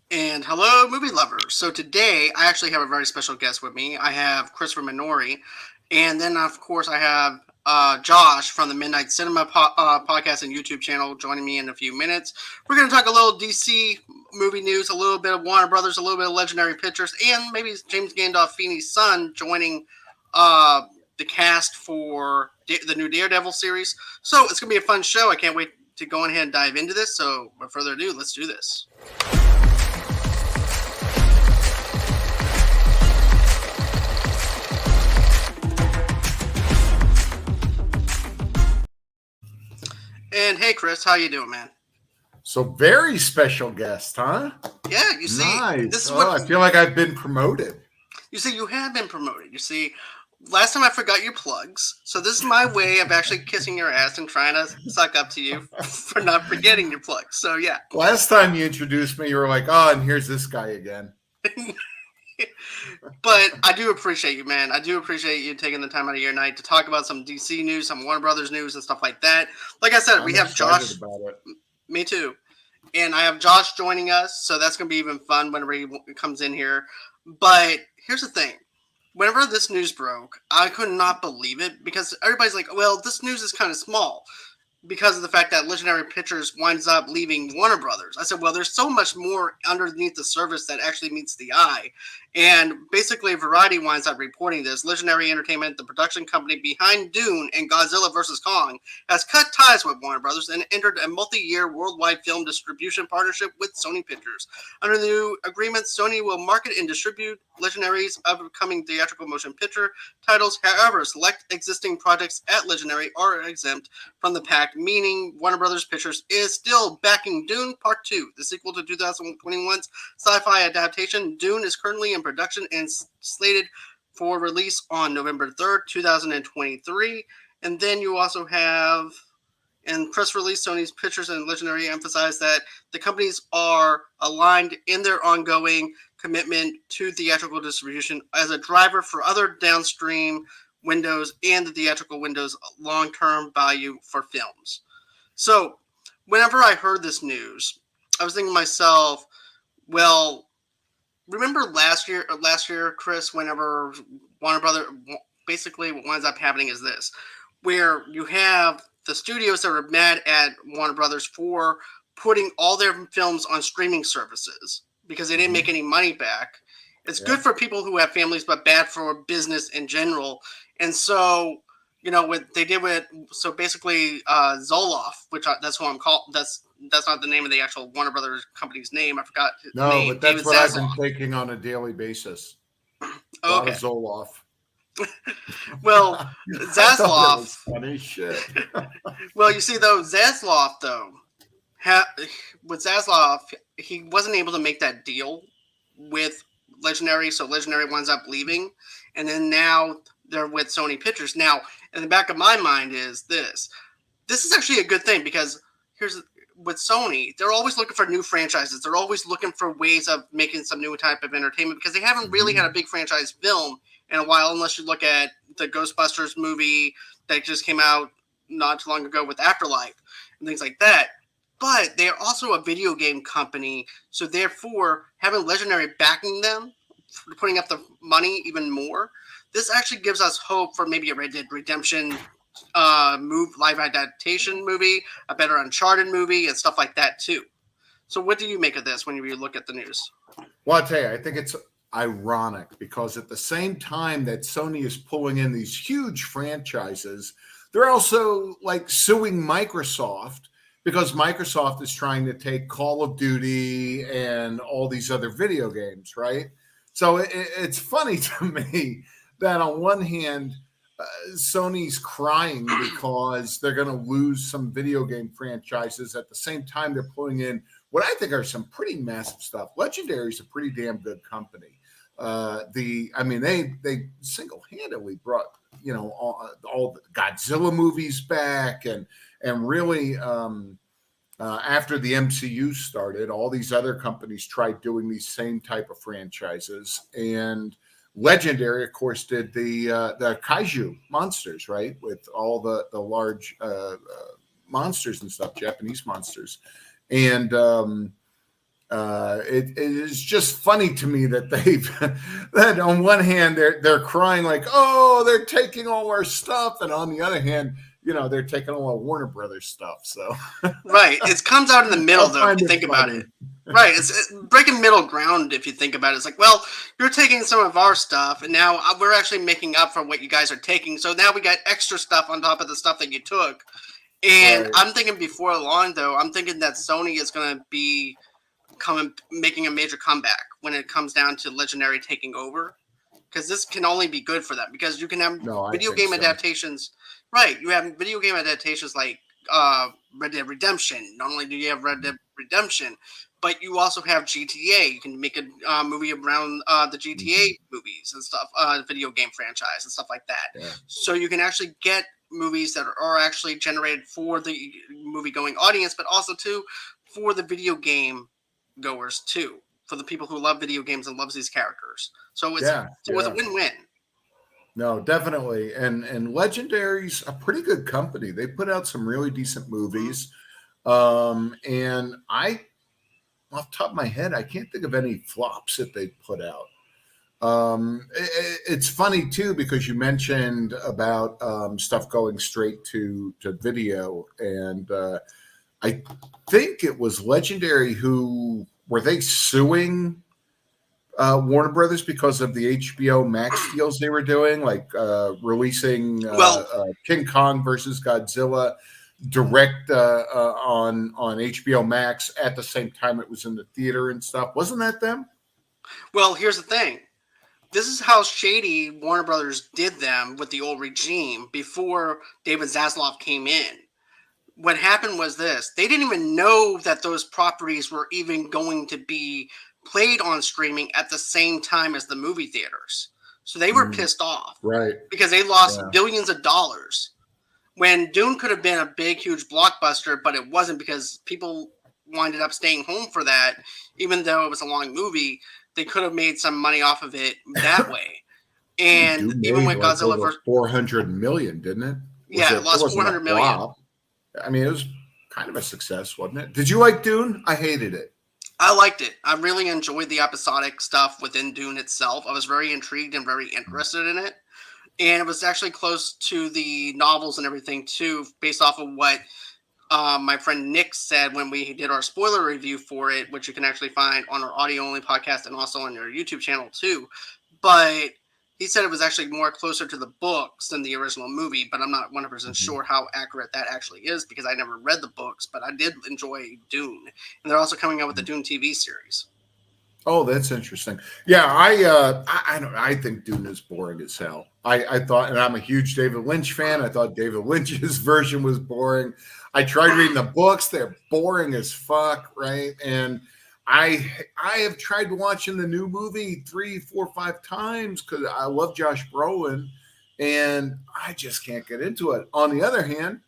And hello, movie lovers. So today I actually have a very special guest with me. I have Christopher Minori, and then of course I have Josh from the Midnight Cinema podcast and YouTube channel joining me in a few minutes. We're going to talk a little DC movie news, a little bit of Warner Brothers, a little bit of Legendary Pictures, and maybe James Gandolfini's son joining uh, the cast for the new Daredevil series. So it's going to be a fun show. I can't wait to go ahead and dive into this. So without further ado, let's do this. And hey, Chris, how you doing, man? So very special guest, huh? Yeah, you see, this Nice. is Oh, what I feel like I've been promoted. you see. You have been promoted. You see, last time I forgot your plugs, so this is my way of actually kissing your ass and trying to suck up to you for not forgetting your plugs. So yeah, Last time you introduced me, you were like, "Oh, and here's this guy again." but I do appreciate you, man. I do appreciate you taking the time out of your night to talk about some DC news, some Warner Brothers news, and stuff like that. Like I said, we I'm have excited Josh. about it. Me too. And I have Josh joining us, so that's going to be even fun whenever he comes in here. But here's the thing. Whenever this news broke, I could not believe it because everybody's like, well, this news is kind of small because of the fact that Legendary Pictures winds up leaving Warner Brothers. I said, well, there's so much more underneath the surface that actually meets the eye. And basically, Variety winds up reporting this. Legendary Entertainment, the production company behind Dune and Godzilla vs. Kong, has cut ties with Warner Brothers and entered a multi-year worldwide film distribution partnership with Sony Pictures. Under the new agreement, Sony will market and distribute Legendary's upcoming theatrical motion picture titles. However, select existing projects at Legendary are exempt from the pact, meaning Warner Brothers Pictures is still backing Dune Part 2, the sequel to 2021's sci-fi adaptation. Dune is currently in production and slated for release on November 3rd, 2023. And then you also have in press release, Sony's Pictures and Legendary emphasized that the companies are aligned in their ongoing commitment to theatrical distribution as a driver for other downstream windows and the theatrical windows long-term value for films. So, whenever I heard this news, I was thinking to myself, well, remember last year, Chris, whenever Warner Brother, basically what winds up happening is this, where you have the studios that are mad at Warner Brothers for putting all their films on streaming services because they didn't Mhm. make any money back. It's good Yeah. for people who have families, but bad for business in general. And so, what they did with basically Zoloft, that's who I'm called. That's not the name of the actual Warner Brothers company's name. I forgot the No, name. but David that's what I've been Zaslav. taking on a daily basis. A Oh, lot of okay. Zoloft. Well, I thought it Zaslav. was funny shit. Well, you see, though, Zaslav, though, ha- with Zaslav, he wasn't able to make that deal with Legendary, so Legendary winds up leaving, and then now they're with Sony Pictures. Now, in the back of my mind is this: this is actually a good thing because here's with Sony, they're always looking for new franchises. They're always looking for ways of making some new type of entertainment because they haven't really had Mhm. a big franchise film in a while, unless you look at the Ghostbusters movie that just came out not too long ago with Afterlife and things like that. But they are also a video game company, so therefore having Legendary backing them, putting up the money even more, this actually gives us hope for maybe a Red Dead Redemption live adaptation movie, a better Uncharted movie, and stuff like that too. So, what do you make of this when you look at the news? Well, I'll tell you, I think it's ironic because at the same time that Sony is pulling in these huge franchises, they're also like suing Microsoft because Microsoft is trying to take Call of Duty and all these other video games, right? So it's funny to me that on one hand, Sony's crying because they're going to lose some video game franchises. At the same time, they're pulling in what I think are some pretty massive stuff. Legendary is a pretty damn good company. They single handedly brought all the Godzilla movies back and really after the MCU started, all these other companies tried doing these same type of franchises and. Legendary, of course, did the kaiju monsters, right, with all the large monsters and stuff, Japanese monsters, and It is just funny to me that that on one hand they're crying like, oh, they're taking all our stuff, and on the other hand, they're taking all our Warner Brothers stuff. So right, it comes out in the middle though. If you think about it, right, it's breaking middle ground. If you think about it, it's like, well, you're taking some of our stuff, and now we're actually making up for what you guys are taking. So now we got extra stuff on top of the stuff that you took. And right. I'm thinking before long, though, I'm thinking that Sony is going to be making a major comeback when it comes down to Legendary taking over, because this can only be good for them, because you can have video game adaptations. Right, you have video game adaptations like Red Dead Redemption. Not only do you have Red Dead Redemption, but you also have GTA. You can make a movie around the GTA movies and stuff, video game franchise and stuff like that. Yeah. So you can actually get movies that are actually generated for the movie-going audience, but also too for the video game goers too, for the people who love video games and loves these characters. So it's a win-win. No, definitely. And Legendary's a pretty good company. They put out some really decent movies. And I, off the top of my head, I can't think of any flops that they put out. It's funny too, because you mentioned about stuff going straight to video, and I think it was Legendary who were they suing Warner Brothers because of the HBO Max deals they were doing, like releasing King Kong versus Godzilla direct on HBO Max at the same time it was in the theater and stuff. Wasn't that them? Well, here's the thing. This is how shady Warner Brothers did them with the old regime before David Zaslav came in. What happened was this. They didn't even know that those properties were even going to be played on streaming at the same time as the movie theaters. So they were pissed off. Right. Because they lost billions of dollars. When Dune could have been a big, huge blockbuster, but it wasn't, because people winded up staying home for that, even though it was a long movie. They could have made some money off of it that way. And even with Godzilla vs. 400 million, didn't it? It lost 400 million. I mean, it was kind of a success, wasn't it? Did you like Dune? I hated it. I liked it. I really enjoyed the episodic stuff within Dune itself. I was very intrigued and very interested in it. And it was actually close to the novels and everything, too, based off of what my friend Nick said when we did our spoiler review for it, which you can actually find on our audio-only podcast and also on your YouTube channel, too. But he said it was actually more closer to the books than the original movie, but I'm not 100% sure how accurate that actually is, because I never read the books, but I did enjoy Dune. And they're also coming out with the Dune TV series. Oh, that's interesting. Yeah, I think Dune is boring as hell. I thought, and I'm a huge David Lynch fan, I thought David Lynch's version was boring. I tried reading the books. They're boring as fuck, right? And I have tried watching the new movie 3, 4, 5 times because I love Josh Brolin, and I just can't get into it. On the other hand,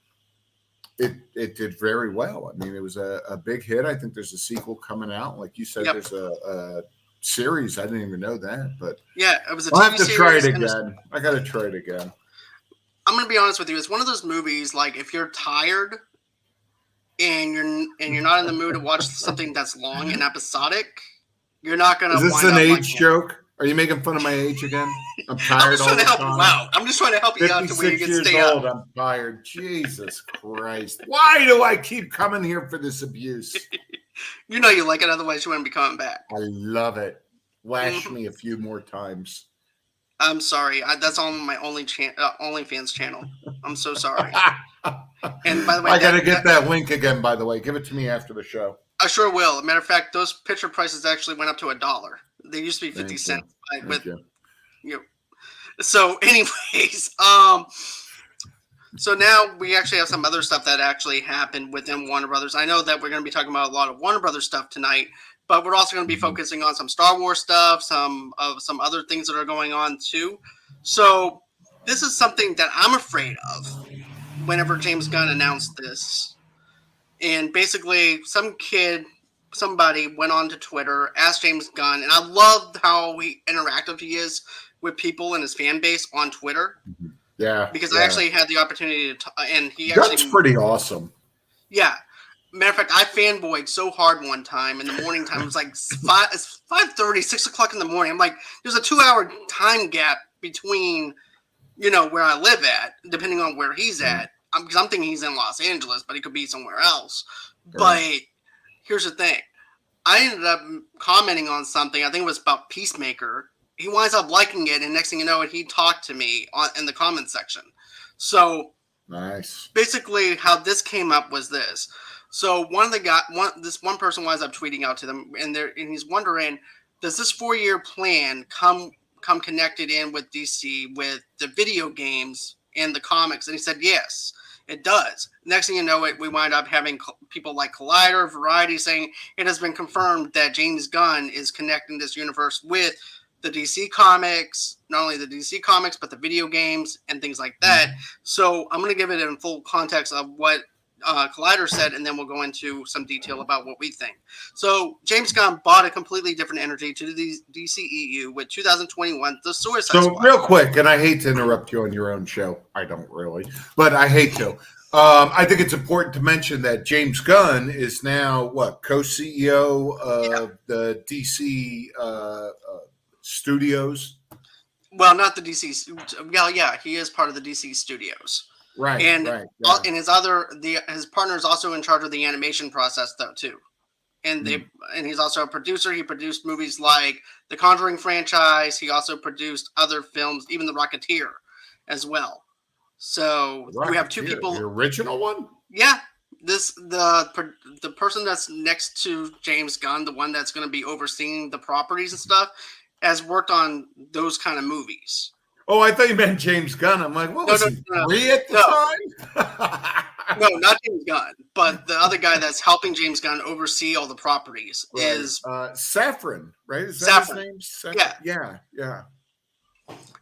it did very well. I mean, it was a big hit. I think there's a sequel coming out. Like you said, there's a series. I didn't even know that, but yeah, it was a I'll TV have to series. try it again. I got to try it again. I'm going to be honest with you. It's one of those movies, like, if you're tired and you're not in the mood to watch something that's long and episodic, you're not going to. Is this an age joke? Are you making fun of my age again? I'm tired. I'm just trying to help you out. I'm just trying to help you out to where you can stay old, up. I'm tired. Jesus Christ. Why do I keep coming here for this abuse? You know you like it, otherwise you wouldn't be coming back. I love it. Lash me a few more times. I'm sorry. That's on my OnlyFans channel. I'm so sorry. And by the way, I got to get that link again, by the way. Give it to me after the show. I sure will. As a matter of fact, those picture prices actually went up to $1. They used to be 50 cents. So anyways, so now we actually have some other stuff that actually happened within Warner Brothers. I know that we're going to be talking about a lot of Warner Brothers stuff tonight, but we're also going to be focusing on some Star Wars stuff, some other things that are going on too. So this is something that I'm afraid of whenever James Gunn announced this. And basically somebody went on to Twitter, asked James Gunn, and I loved how interactive he is with people in his fan base on Twitter. Yeah. Because I actually had the opportunity to and he Gunn's actually... pretty awesome. Yeah. Matter of fact, I fanboyed so hard one time in the morning time. It was like it's 5:30, 6 o'clock in the morning. I'm like, there's a 2 hour time gap between, where I live at, depending on where he's at. Because I'm thinking he's in Los Angeles, but he could be somewhere else. But here's the thing. I ended up commenting on something. I think it was about Peacemaker. He winds up liking it, and next thing you know, he talked to me in the comment section. So nice. Basically, how this came up was this. So this one person winds up tweeting out to them, and he's wondering, does this 4-year plan come connected in with DC with the video games and the comics? And he said yes, it does. Next thing you know, we wind up having people like Collider, Variety saying it has been confirmed that James Gunn is connecting this universe with the DC comics, not only the DC comics, but the video games and things like that. So I'm going to give it in full context of what Collider said, and then we'll go into some detail about what we think. So James Gunn brought a completely different energy to the DCEU with 2021, The Suicide Squad. Real quick, and I hate to interrupt you on your own show. I don't really, but I hate to. I think it's important to mention that James Gunn is now co-CEO of the DC studios. Well, not the DC. Well, yeah, he is part of the DC studios. Right, and right. And his partner is also in charge of the animation process, though, too. And and he's also a producer. He produced movies like the Conjuring franchise. He also produced other films, even The Rocketeer, as well. So we have two people. The original one. Yeah, the person that's next to James Gunn, the one that's going to be overseeing the properties and stuff, has worked on those kind of movies. Oh, I thought you meant James Gunn. I'm like, what was he, 3 at the time? No, not James Gunn, but the other guy that's helping James Gunn oversee all the properties is Safran, right? Is that his name? Yeah.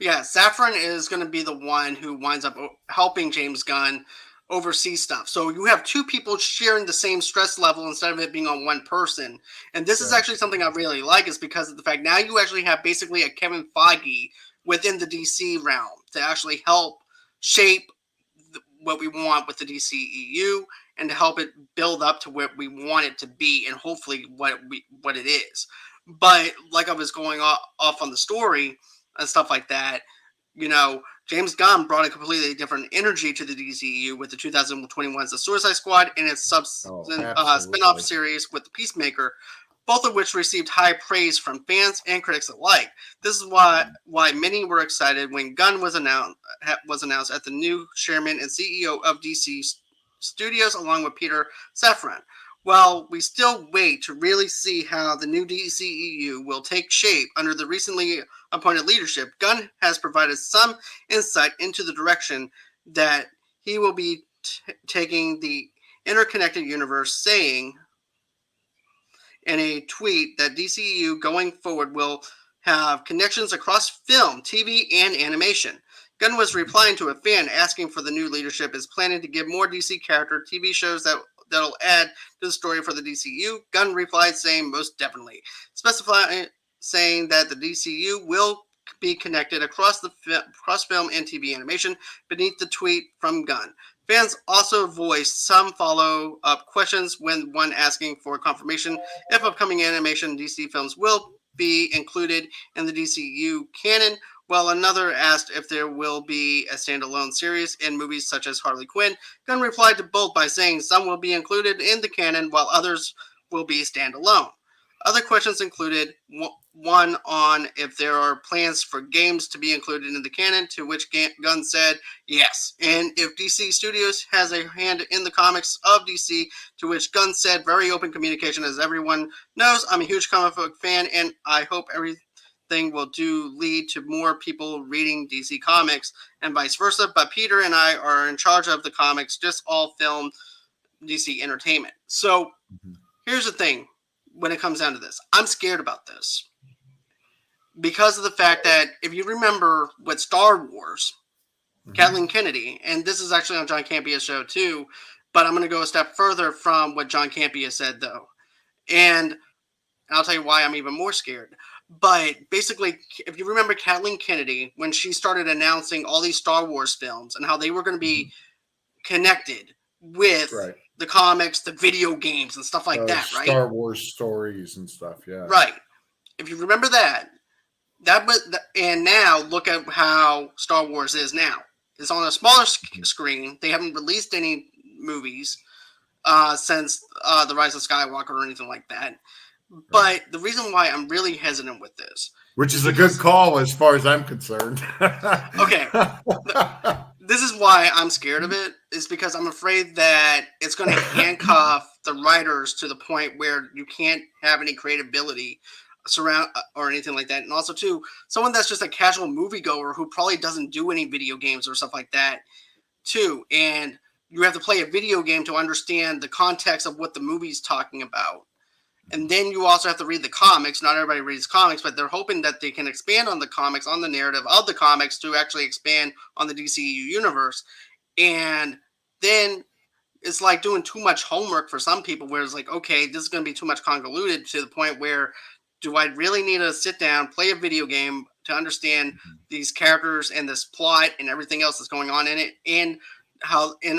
Yeah, Safran is going to be the one who winds up helping James Gunn oversee stuff. So you have two people sharing the same stress level instead of it being on one person. And this is actually something I really like, is because of the fact now you actually have basically a Kevin Feige within the DC realm to actually help shape what we want with the DCEU and to help it build up to where we want it to be and hopefully what it is. But like I was going off on the story and stuff like that, James Gunn brought a completely different energy to the DCEU with the 2021's The Suicide Squad and its spin-off series with The Peacemaker, both of which received high praise from fans and critics alike. This is why many were excited when Gunn was announced as the new chairman and CEO of DC Studios, along with Peter Safran. While we still wait to really see how the new DCEU will take shape under the recently appointed leadership, Gunn has provided some insight into the direction that he will be taking the interconnected universe, saying in a tweet that DCEU going forward will have connections across film, TV, and animation. Gunn was replying to a fan asking for the new leadership is planning to give more DC character TV shows that'll add to the story for the DCU. Gunn replied saying most definitely, specifying saying that the DCU will be connected across film and TV animation beneath the tweet from Gunn. Fans also voiced some follow-up questions, when one asking for confirmation if upcoming animation DC films will be included in the DCU canon, while another asked if there will be a standalone series in movies such as Harley Quinn. Gunn replied to both by saying some will be included in the canon while others will be standalone. Other questions included one on if there are plans for games to be included in the canon, to which Gunn said yes. And if DC Studios has a hand in the comics of DC, to which Gunn said very open communication. As everyone knows, I'm a huge comic book fan, and I hope everything will lead to more people reading DC comics and vice versa. But Peter and I are in charge of the comics, just all film DC entertainment. So here's the thing. When it comes down to this, I'm scared about this because of the fact that if you remember with Star Wars, Kathleen Kennedy, and this is actually on John Campia's show too, but I'm going to go a step further from what John Campia said though. And I'll tell you why I'm even more scared. But basically, if you remember Kathleen Kennedy, when she started announcing all these Star Wars films and how they were going to be connected with the comics, the video games, and stuff like that, right? Star Wars stories and stuff. Yeah. Right. If you remember that, and now look at how Star Wars is now. It's on a smaller screen. They haven't released any movies since The Rise of Skywalker or anything like that. But the reason why I'm really hesitant with this, which is a good call as far as I'm concerned. Okay. This is why I'm scared of it, is because I'm afraid that it's going to handcuff the writers to the point where you can't have any creativity surround or anything like that. And also, too, someone that's just a casual moviegoer who probably doesn't do any video games or stuff like that, too. And you have to play a video game to understand the context of what the movie's talking about. And then you also have to read the comics. Not everybody reads comics, but they're hoping that they can expand on the comics, on the narrative of the comics, to actually expand on the DCEU universe. And then it's like doing too much homework for some people, where it's like, okay, this is going to be too much convoluted, to the point where, do I really need to sit down, play a video game to understand these characters and this plot and everything else that's going on in it, and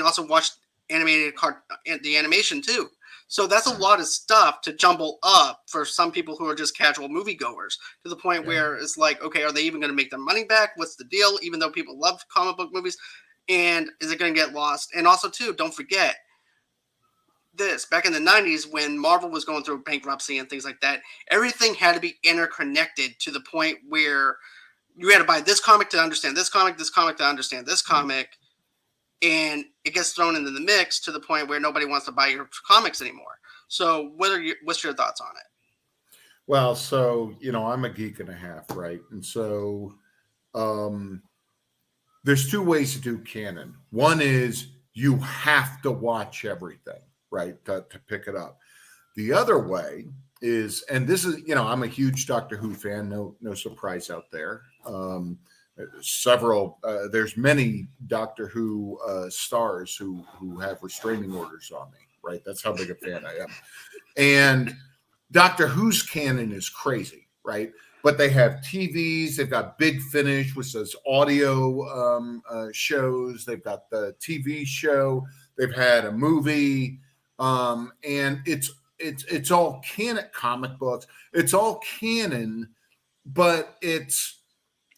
also watch the animation too. So that's a lot of stuff to jumble up for some people who are just casual moviegoers, to the point where it's like, okay, are they even going to make their money back? What's the deal? Even though people love comic book movies, and is it going to get lost? And also, too, don't forget this: back in the 90s, when Marvel was going through bankruptcy and things like that, everything had to be interconnected, to the point where you had to buy this comic to understand this comic to understand this comic. And it gets thrown into the mix, to the point where nobody wants to buy your comics anymore. So what's your thoughts on it? Well, so, I'm a geek and a half, right? And so there's two ways to do canon. One is you have to watch everything, right, to pick it up. The other way is, and this is, I'm a huge Doctor Who fan, no surprise out there. There's many Doctor Who stars who have restraining orders on me, right? That's how big a fan I am. And Doctor Who's canon is crazy, right? But they have TVs, they've got Big Finish, which does audio shows, they've got the TV show, they've had a movie, and it's all canon. Comic books, it's all canon, but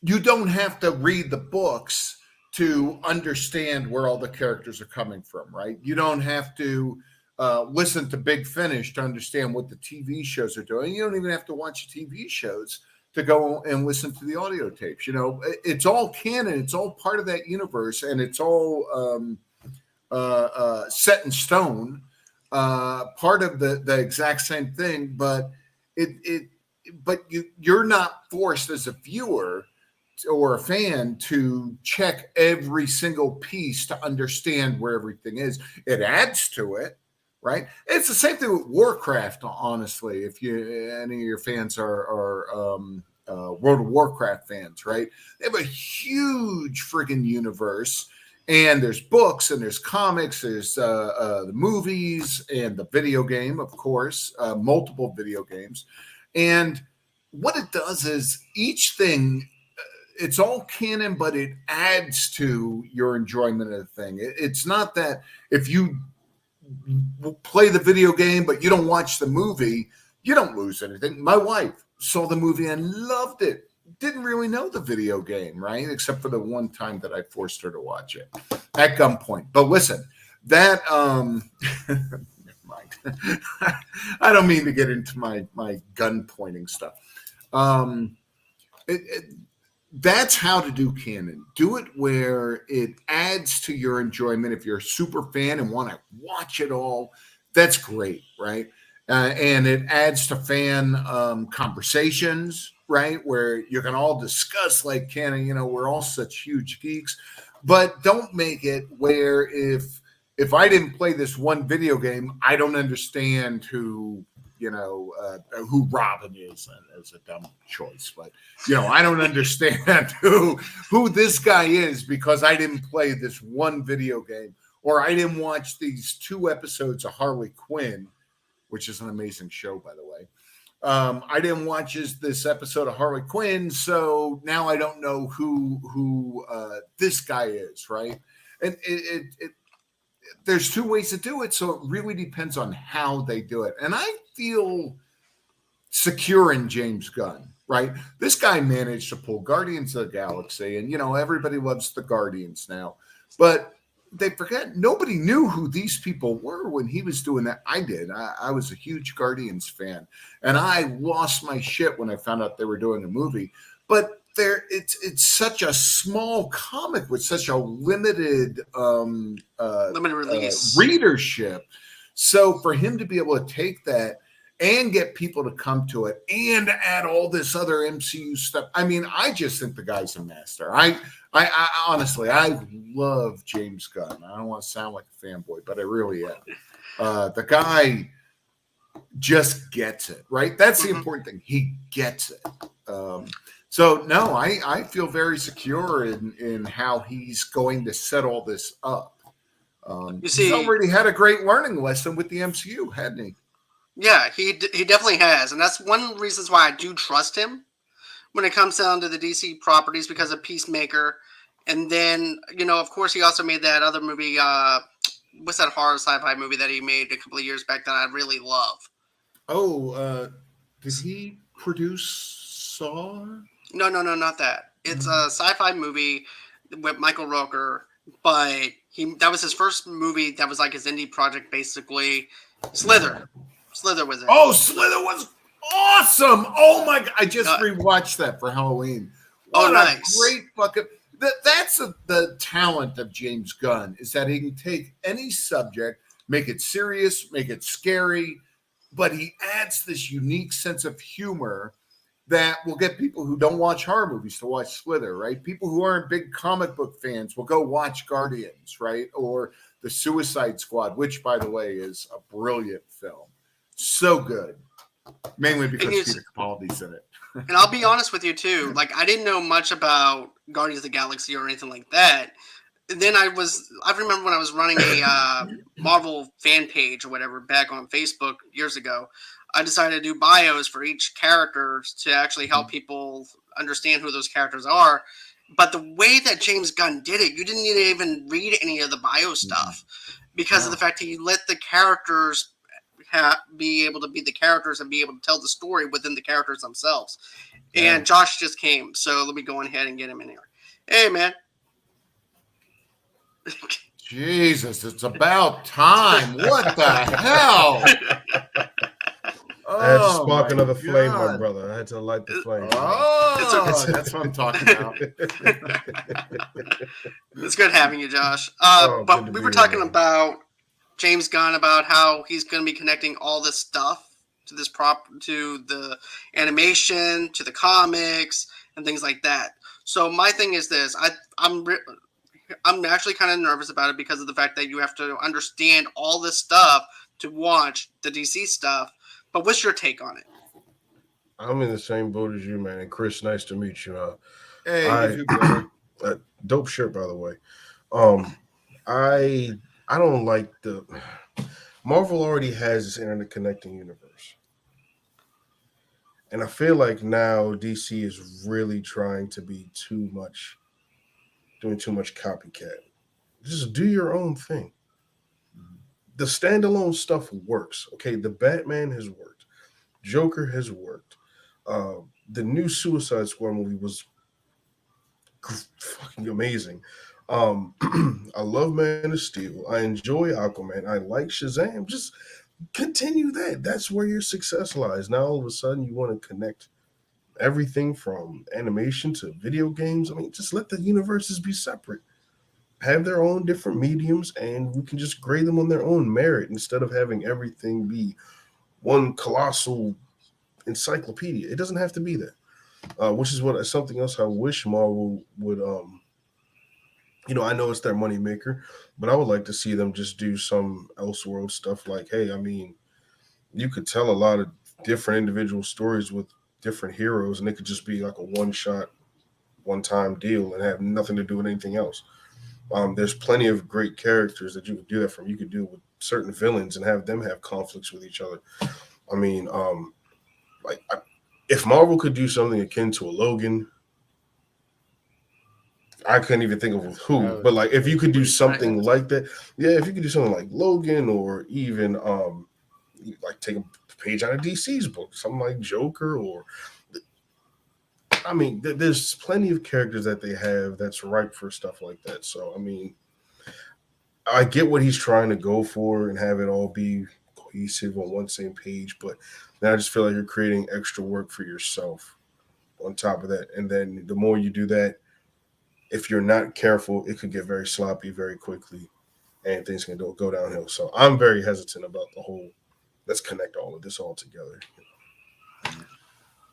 you don't have to read the books to understand where all the characters are coming from, right? You don't have to listen to Big Finish to understand what the TV shows are doing. You don't even have to watch the TV shows to go and listen to the audio tapes. It's all canon. It's all part of that universe, and it's all set in stone, part of the exact same thing. But you're not forced as a viewer or a fan to check every single piece to understand where everything is. It adds to it, right? It's the same thing with Warcraft, honestly. If any of your fans are World of Warcraft fans, right? They have a huge friggin' universe, and there's books and there's comics, there's the movies and the video game, of course, multiple video games. And what it does is each thing, it's all canon, but it adds to your enjoyment of the thing. It's not that if you play the video game, but you don't watch the movie, you don't lose anything. My wife saw the movie and loved it. Didn't really know the video game, right? Except for the one time that I forced her to watch it at gunpoint. But listen, that, never mind. I don't mean to get into my gun pointing stuff. That's how to do canon. Do it where it adds to your enjoyment. If you're a super fan and want to watch it all, that's great, right? And it adds to fan conversations, right? Where you can all discuss like canon. We're all such huge geeks, but don't make it where if I didn't play this one video game, I don't understand who Robin is. As a dumb choice, but I don't understand who this guy is because I didn't play this one video game, or I didn't watch these 2 episodes of Harley Quinn, which is an amazing show, by the way. I didn't watch this episode of Harley Quinn, so now I don't know who this guy is, right? And there's two ways to do it, so it really depends on how they do it. And I feel secure in James Gunn, right? This guy managed to pull Guardians of the Galaxy, and everybody loves the Guardians now, but they forget nobody knew who these people were when he was doing that. I did. I was a huge Guardians fan, and I lost my shit when I found out they were doing a movie. But it's such a small comic with such a limited limited release readership. So for him to be able to take that and get people to come to it and add all this other MCU stuff, I mean, I just think the guy's a master. I honestly, I love James Gunn. I don't want to sound like a fanboy, but I really am. The guy just gets it, right? That's the important thing. He gets it. So no, I feel very secure in how he's going to set all this up. You see, he's already had a great learning lesson with the MCU, hadn't he? Yeah, he definitely has, and that's one of the reasons why I do trust him when it comes down to the DC properties, because of Peacemaker. And then, of course, he also made that other movie. What's that horror sci-fi movie that he made a couple of years back that I really love? Oh, did he produce Saw? No, not that. It's a sci-fi movie with Michael Rooker, but that was his first movie. That was like his indie project, basically. Slither was it. Oh, Slither was awesome. Oh my God. I just rewatched that for Halloween. What nice. A great fucking... That's the talent of James Gunn, is that he can take any subject, make it serious, make it scary, but he adds this unique sense of humor that will get people who don't watch horror movies to watch Slither, right? People who aren't big comic book fans will go watch Guardians, right? Or The Suicide Squad, which, by the way, is a brilliant film. So good. Mainly because Peter Capaldi's in it. And I'll be honest with you, too. Like, I didn't know much about Guardians of the Galaxy or anything like that. And then I remember when I was running a Marvel fan page or whatever back on Facebook years ago, I decided to do bios for each character to actually help people understand who those characters are. But the way that James Gunn did it, you didn't need to even read any of the bio stuff because of the fact he let the characters be able to be the characters and be able to tell the story within the characters themselves. Yeah. And Josh just came, so let me go ahead and get him in here. Hey, man. Jesus, it's about time. What the hell? I had to spark another flame, my brother. I had to light the flame. Oh, that's what I'm talking about. It's good having you, Josh. But we were talking about James Gunn, about how he's going to be connecting all this stuff to the animation, to the comics, and things like that. So my thing is this: I'm actually kind of nervous about it because of the fact that you have to understand all this stuff to watch the DC stuff. But what's your take on it? I'm in the same boat as you, man. And Chris, nice to meet you. Hey, dope shirt, by the way. I don't like the Marvel already has this internet connecting universe. And I feel like now DC is really trying to be doing too much copycat. Just do your own thing. The standalone stuff works. Okay, the Batman has worked. Joker has worked. The new Suicide Squad movie was fucking amazing. I love Man of Steel. I enjoy Aquaman. I like Shazam. Just continue that. That's where your success lies. Now all of a sudden you want to connect everything from animation to video games. I mean, just let the universes be separate. Have their own different mediums, and we can just grade them on their own merit instead of having everything be one colossal encyclopedia. It doesn't have to be that. Which is something else I wish Marvel would I know it's their moneymaker, but I would like to see them just do some Elseworld stuff like, hey, I mean, you could tell a lot of different individual stories with different heroes, and it could just be like a one-shot, one-time deal and have nothing to do with anything else. There's plenty of great characters that you could do that from. You could do it with certain villains and have them have conflicts with each other. I mean, if Marvel could do something akin to a Logan, I couldn't even think of who, No. but like if you could do something Right. like that, yeah, if you could do something like Logan or even like take a page out of DC's book, something like Joker or I mean, there's plenty of characters that they have that's ripe for stuff like that. So I mean, I get what he's trying to go for and have it all be cohesive on one same page, but then I just feel like you're creating extra work for yourself on top of that. And then the more you do that, if you're not careful, it could get very sloppy very quickly and things can go downhill. So I'm very hesitant about the whole let's connect all of this all together.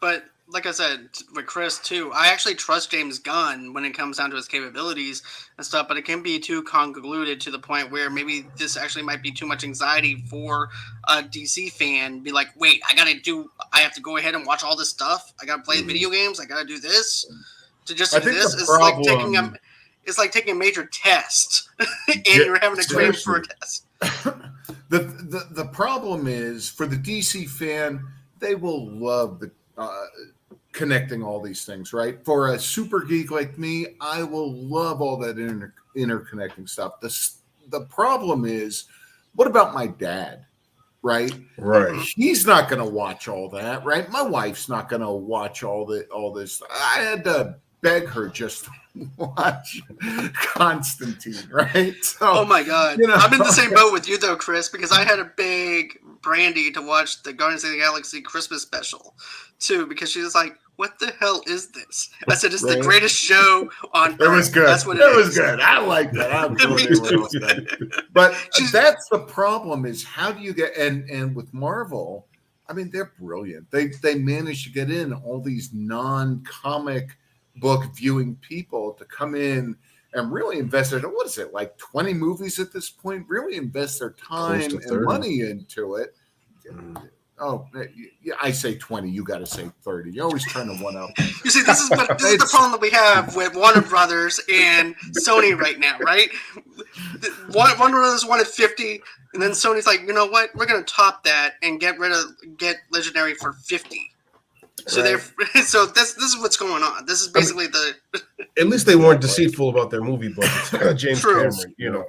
But like I said with Chris too, I actually trust James Gunn when it comes down to his capabilities and stuff. But it can be too convoluted to the point where maybe this actually might be too much anxiety for a DC fan. Be like, wait, I have to go ahead and watch all this stuff. I gotta play video games. I gotta do this to just I do think this. the It's like taking a major test, and Yeah, you're having to cram for a test. the problem is for the DC fan, they will love the connecting all these things, right? For a super geek like me, I will love all that interconnecting stuff. The problem is, what about my dad? Right? Right. He's not going to watch all that, right? My wife's not going to watch all this. I had to beg her just to watch Constantine, right? So, Oh my god. you know. I'm in the same boat with you though, Chris, because I had a big Brandy to watch the Guardians of the Galaxy Christmas special too, because she was like, what the hell is this? I said, it's the Right. greatest show on It was earth. good. That's what it was good. I like that. I'm sure Me everyone too. else did. But that's the problem is how do you get and with Marvel, I mean, they're brilliant. They managed to get in all these non-comic book viewing people to come in and really invest their, what is it, like 20 movies at this point? Really invest their time Close to and 30. money into it. Oh, yeah, I say 20. You got to say 30. You're always trying to one up. You see, this is the problem that we have with Warner Brothers and Sony right now, right? Warner Brothers wanted 50, and then Sony's like, you know what? We're going to top that and get Legendary for 50. So Right. so this is what's going on. This is basically At least they weren't deceitful about their movie budgets. James True. Cameron, you know.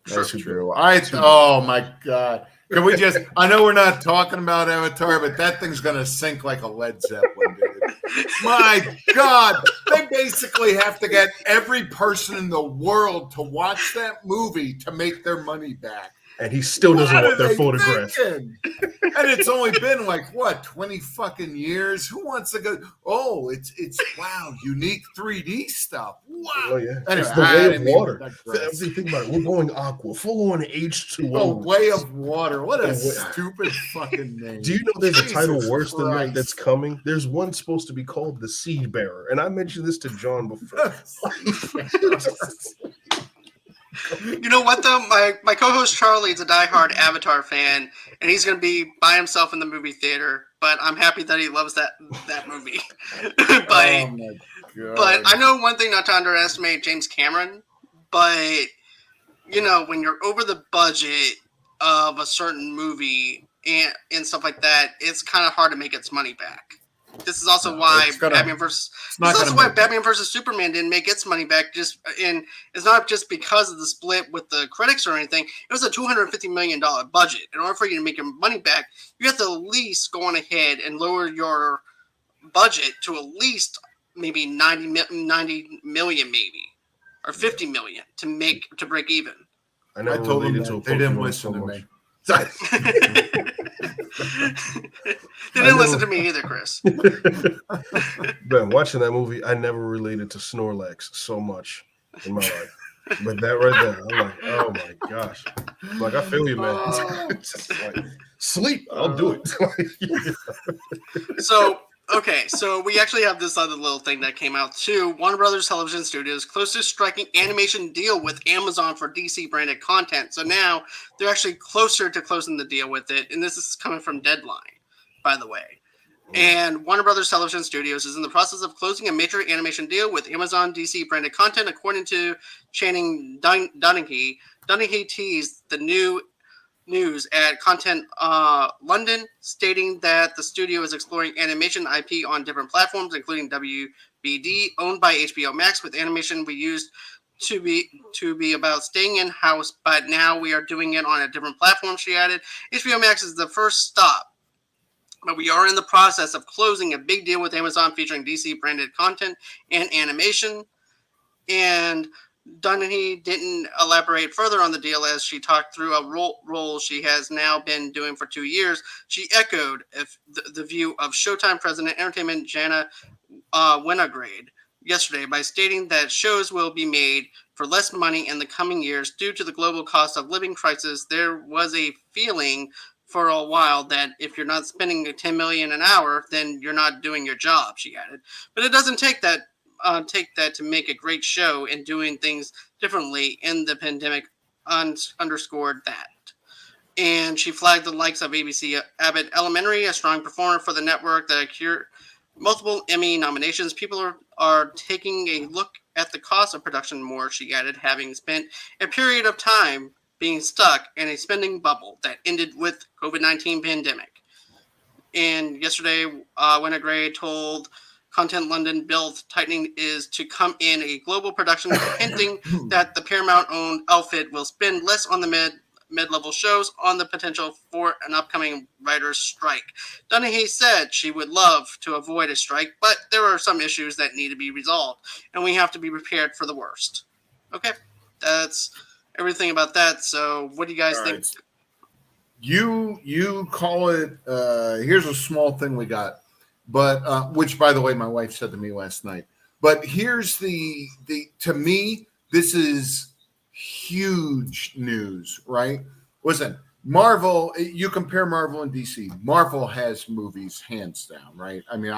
That's true. Oh my God. Can we just, I know we're not talking about Avatar, but that thing's going to sink like a Led Zeppelin, dude. My God. They basically have to get every person in the world to watch that movie to make their money back. And he still doesn't want their photograph. And it's only been like, what, 20 fucking years? Who wants to go? Oh, it's wow, unique 3D stuff. Wow. Oh, yeah. Anyway, It's the way of water. digress. Think about it. We're going aqua, full on H2O. Oh, Way of Water. What a stupid fucking name. Do you know there's a title Jesus worse than that Christ. that's coming? There's one supposed to be called The Seed Bearer. And I mentioned this to John before. You know what though? My co-host Charlie is a diehard Avatar fan, and he's going to be by himself in the movie theater. But I'm happy that he loves that movie. Oh my God. But I know one thing not to underestimate James Cameron. But you know, when you're over the budget of a certain movie and stuff like that, it's kind of hard to make its money back. This is also why Batman versus Superman didn't make its money back. And it's not just because of the split with the critics or anything. It was a $250 million budget. In order for you to make your money back, you have to at least go on ahead and lower your budget to at least maybe 90 million, maybe, or 50 million to break even. I never told them related to a that. They didn't Pokemon listen so to much. me. They didn't listen to me either, Chris. Man, watching that movie, I never related to Snorlax so much in my life. But that right there, I'm like, oh my gosh. Like, I feel you, man. It's just like, sleep, I'll do it. So we actually have this other little thing that came out too. Warner Brothers Television Studios close to striking animation deal with Amazon for DC branded content. So now they're actually closer to closing the deal with it. And this is coming from Deadline, by the way. And Warner Brothers Television Studios is in the process of closing a major animation deal with Amazon DC branded content, according to Channing Dunnigy. Dunnigy teased the new news at Content London, stating that the studio is exploring animation IP on different platforms, including WBD, owned by HBO Max. With animation, we used to be about staying in house, but now we are doing it on a different platform. She added, HBO Max is the first stop, but we are in the process of closing a big deal with Amazon featuring DC branded content and animation. And Dunhee didn't elaborate further on the deal as she talked through a role she has now been doing for 2 years. She echoed the view of Showtime President Entertainment Jana Winograde yesterday by stating that shows will be made for less money in the coming years due to the global cost of living crisis. There was a feeling for a while that if you're not spending $10 million an hour, then you're not doing your job, she added. But it doesn't take that to make a great show, and doing things differently in the pandemic underscored that. And she flagged the likes of ABC Abbott Elementary, a strong performer for the network that secured multiple Emmy nominations. People are taking a look at the cost of production more, she added, having spent a period of time being stuck in a spending bubble that ended with COVID-19 pandemic. And yesterday, Winograde told Content London belt tightening is to come in a global production, hinting that the Paramount-owned outfit will spend less on the mid-level shows on the potential for an upcoming writer's strike. Dunhee said she would love to avoid a strike, but there are some issues that need to be resolved, and we have to be prepared for the worst. Okay, that's everything about that. So what do you guys think? Right. You call it, here's a small thing we got, but which, by the way, my wife said to me last night. But here's the to me, this is huge news, right? Listen, Marvel, you compare Marvel and DC. Marvel has movies hands down, right? I mean,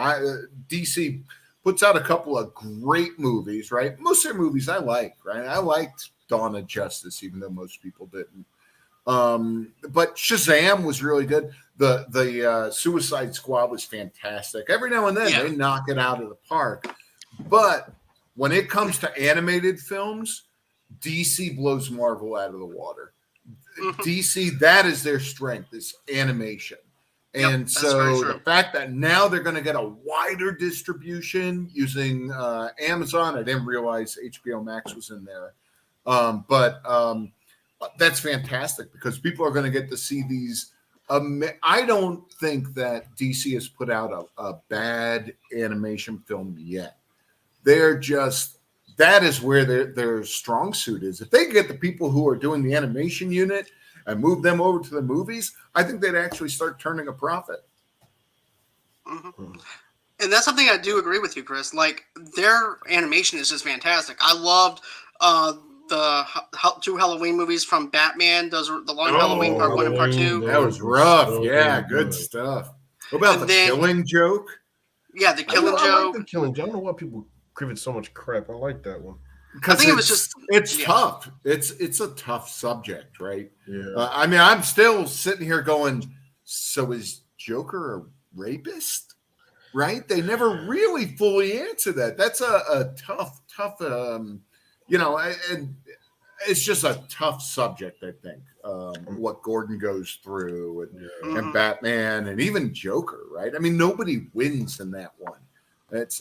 DC puts out a couple of great movies, right? Most of their movies I like, right? I liked Dawn of Justice, even though most people didn't. But Shazam was really good. The Suicide Squad was fantastic. Every now and then they knock it out of the park. But when it comes to animated films, DC blows Marvel out of the water. DC, that is their strength, is animation. And so the fact that now they're going to get a wider distribution using Amazon, I didn't realize HBO Max was in there. But that's fantastic because people are going to get to see these. I don't think that DC has put out a bad animation film yet. They're just, that is where their strong suit is. If they get the people who are doing the animation unit and move them over to the movies, I think they'd actually start turning a profit. Mm-hmm. And that's something I do agree with you, Chris. Like, their animation is just fantastic. I loved the 2 Halloween movies from Batman. Those were the Long Halloween Part 1 and Part 2. That was rough. Good stuff. What about Killing Joke? Yeah, the Killing Joke. I like the Killing Joke. I don't know why people give it so much crap. I like that one. I think it was just it's tough. It's a tough subject, right? Yeah. I mean, I'm still sitting here going, so is Joker a rapist? Right? They never really fully answer that. That's a tough, and it's just a tough subject, I think, what Gordon goes through and Batman and even Joker, right? I mean, nobody wins in that one.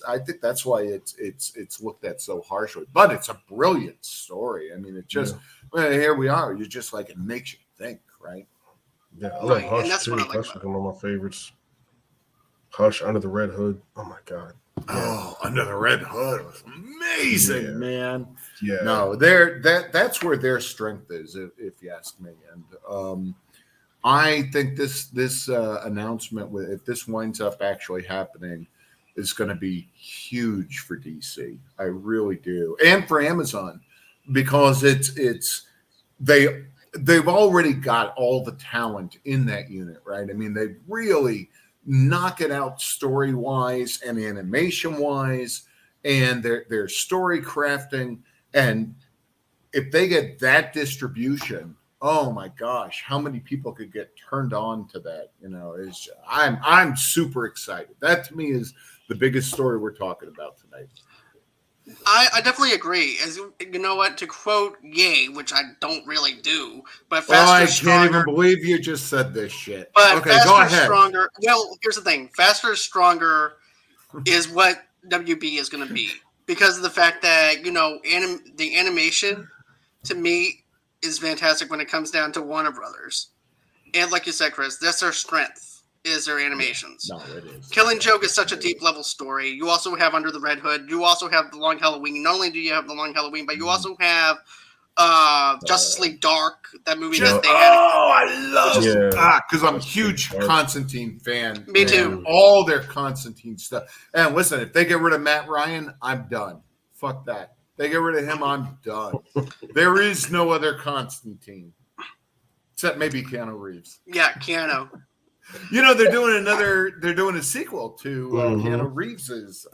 I think that's why it's looked at so harshly, but it's a brilliant story. I mean, it just here we are. You're just like, it makes you think, right? Yeah, I love Hush too. Hush is one of my favorites. Hush, Under the Red Hood. Oh my God. Oh, Under the Red Hood was amazing, man. Yeah. No, that's where their strength is, if you ask me. And I think this announcement, if this winds up actually happening, is going to be huge for DC. I really do, and for Amazon, because they've already got all the talent in that unit, right? I mean, they really knock it out story wise and animation wise, and their story crafting. And if they get that distribution, oh my gosh, how many people could get turned on to that? I'm super excited. That to me is the biggest story we're talking about tonight. I definitely agree. As you know what, to quote Ye, which I don't really do, but Oh, I faster, can't even stronger. believe you just said this shit. But Okay, go faster, ahead. stronger. Well, here's the thing: faster, stronger is what WB is going to be because of the fact that the animation to me is fantastic when it comes down to Warner Brothers. And like you said, Chris, that's their strength is their Yeah, animations. no, it is. Killing Yeah, Joke is such a definitely deep level story. You also have Under the Red Hood. You also have The Long Halloween. Not only do you have The Long Halloween, but you is. also have Justice League Dark, that movie Just that Yep. they had. I Which is love Yeah. because I'm a Justice League huge Dark. Constantine fan. Me too. And all their Constantine stuff. And listen, if they get rid of Matt Ryan, I'm done. Fuck that. They get rid of him, I'm done. There is no other Constantine except maybe Keanu Reeves. yeah, Keanu. They're doing a sequel to Mhm. Keanu Reeves's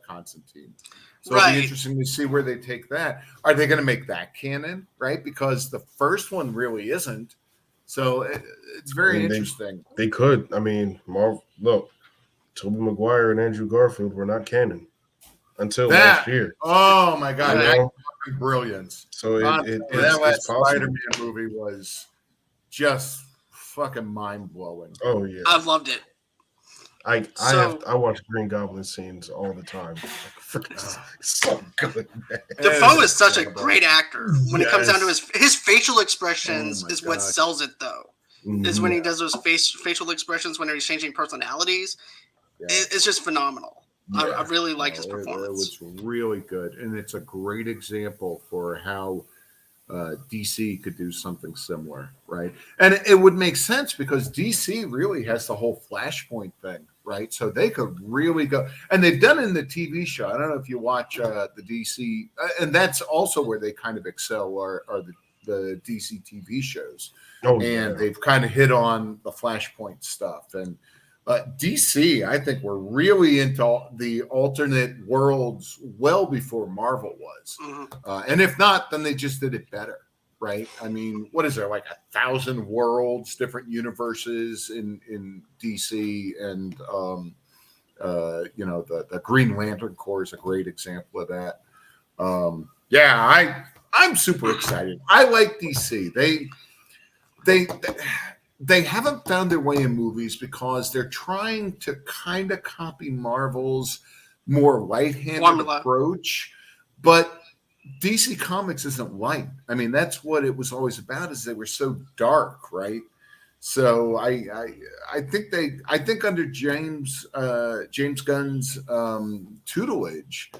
Constantine. So it'll be Right. interesting to see where they take that. Are they going to make that canon, right? Because the first one really isn't. So it's very And interesting. They could. I mean, look, Tobey Maguire and Andrew Garfield were not canon until That, last year. oh my God, You that know? fucking brilliance. So Honestly, that it's last possible. Spider-Man movie was just fucking mind-blowing. Oh yeah, I've loved it. I So- watch Green Goblin scenes all the time. So good, man. Defoe is such a incredible. great actor. When it comes down to his facial expressions Oh my is what God. sells it, though. Is Mhm. when he does those facial expressions when he's changing personalities. Yeah. It's just phenomenal. I Yeah. really like his It performance. was really good, and it's a great example for how DC could do something similar, right? And it would make sense because DC really has the whole Flashpoint thing, right? So they could really go, and they've done it in the TV show. I don't know if you watch the DC, and that's also where they kind of excel are the DC TV shows, Oh and yeah. they've kind of hit on the Flashpoint stuff and. DC, I think, we're really into the alternate worlds well before Marvel was. Mhm. And if not, then they just did it better, right? I mean, what is there, like 1,000 worlds, different universes in DC? And, the Green Lantern Corps is a great example of that. I'm super excited. I like DC. They haven't found their way in movies because they're trying to kind of copy Marvel's more light-handed Formula. approach, but DC Comics isn't light. I mean, that's what it was always about, is they were so dark, right? So I think under James Gunn's tutelage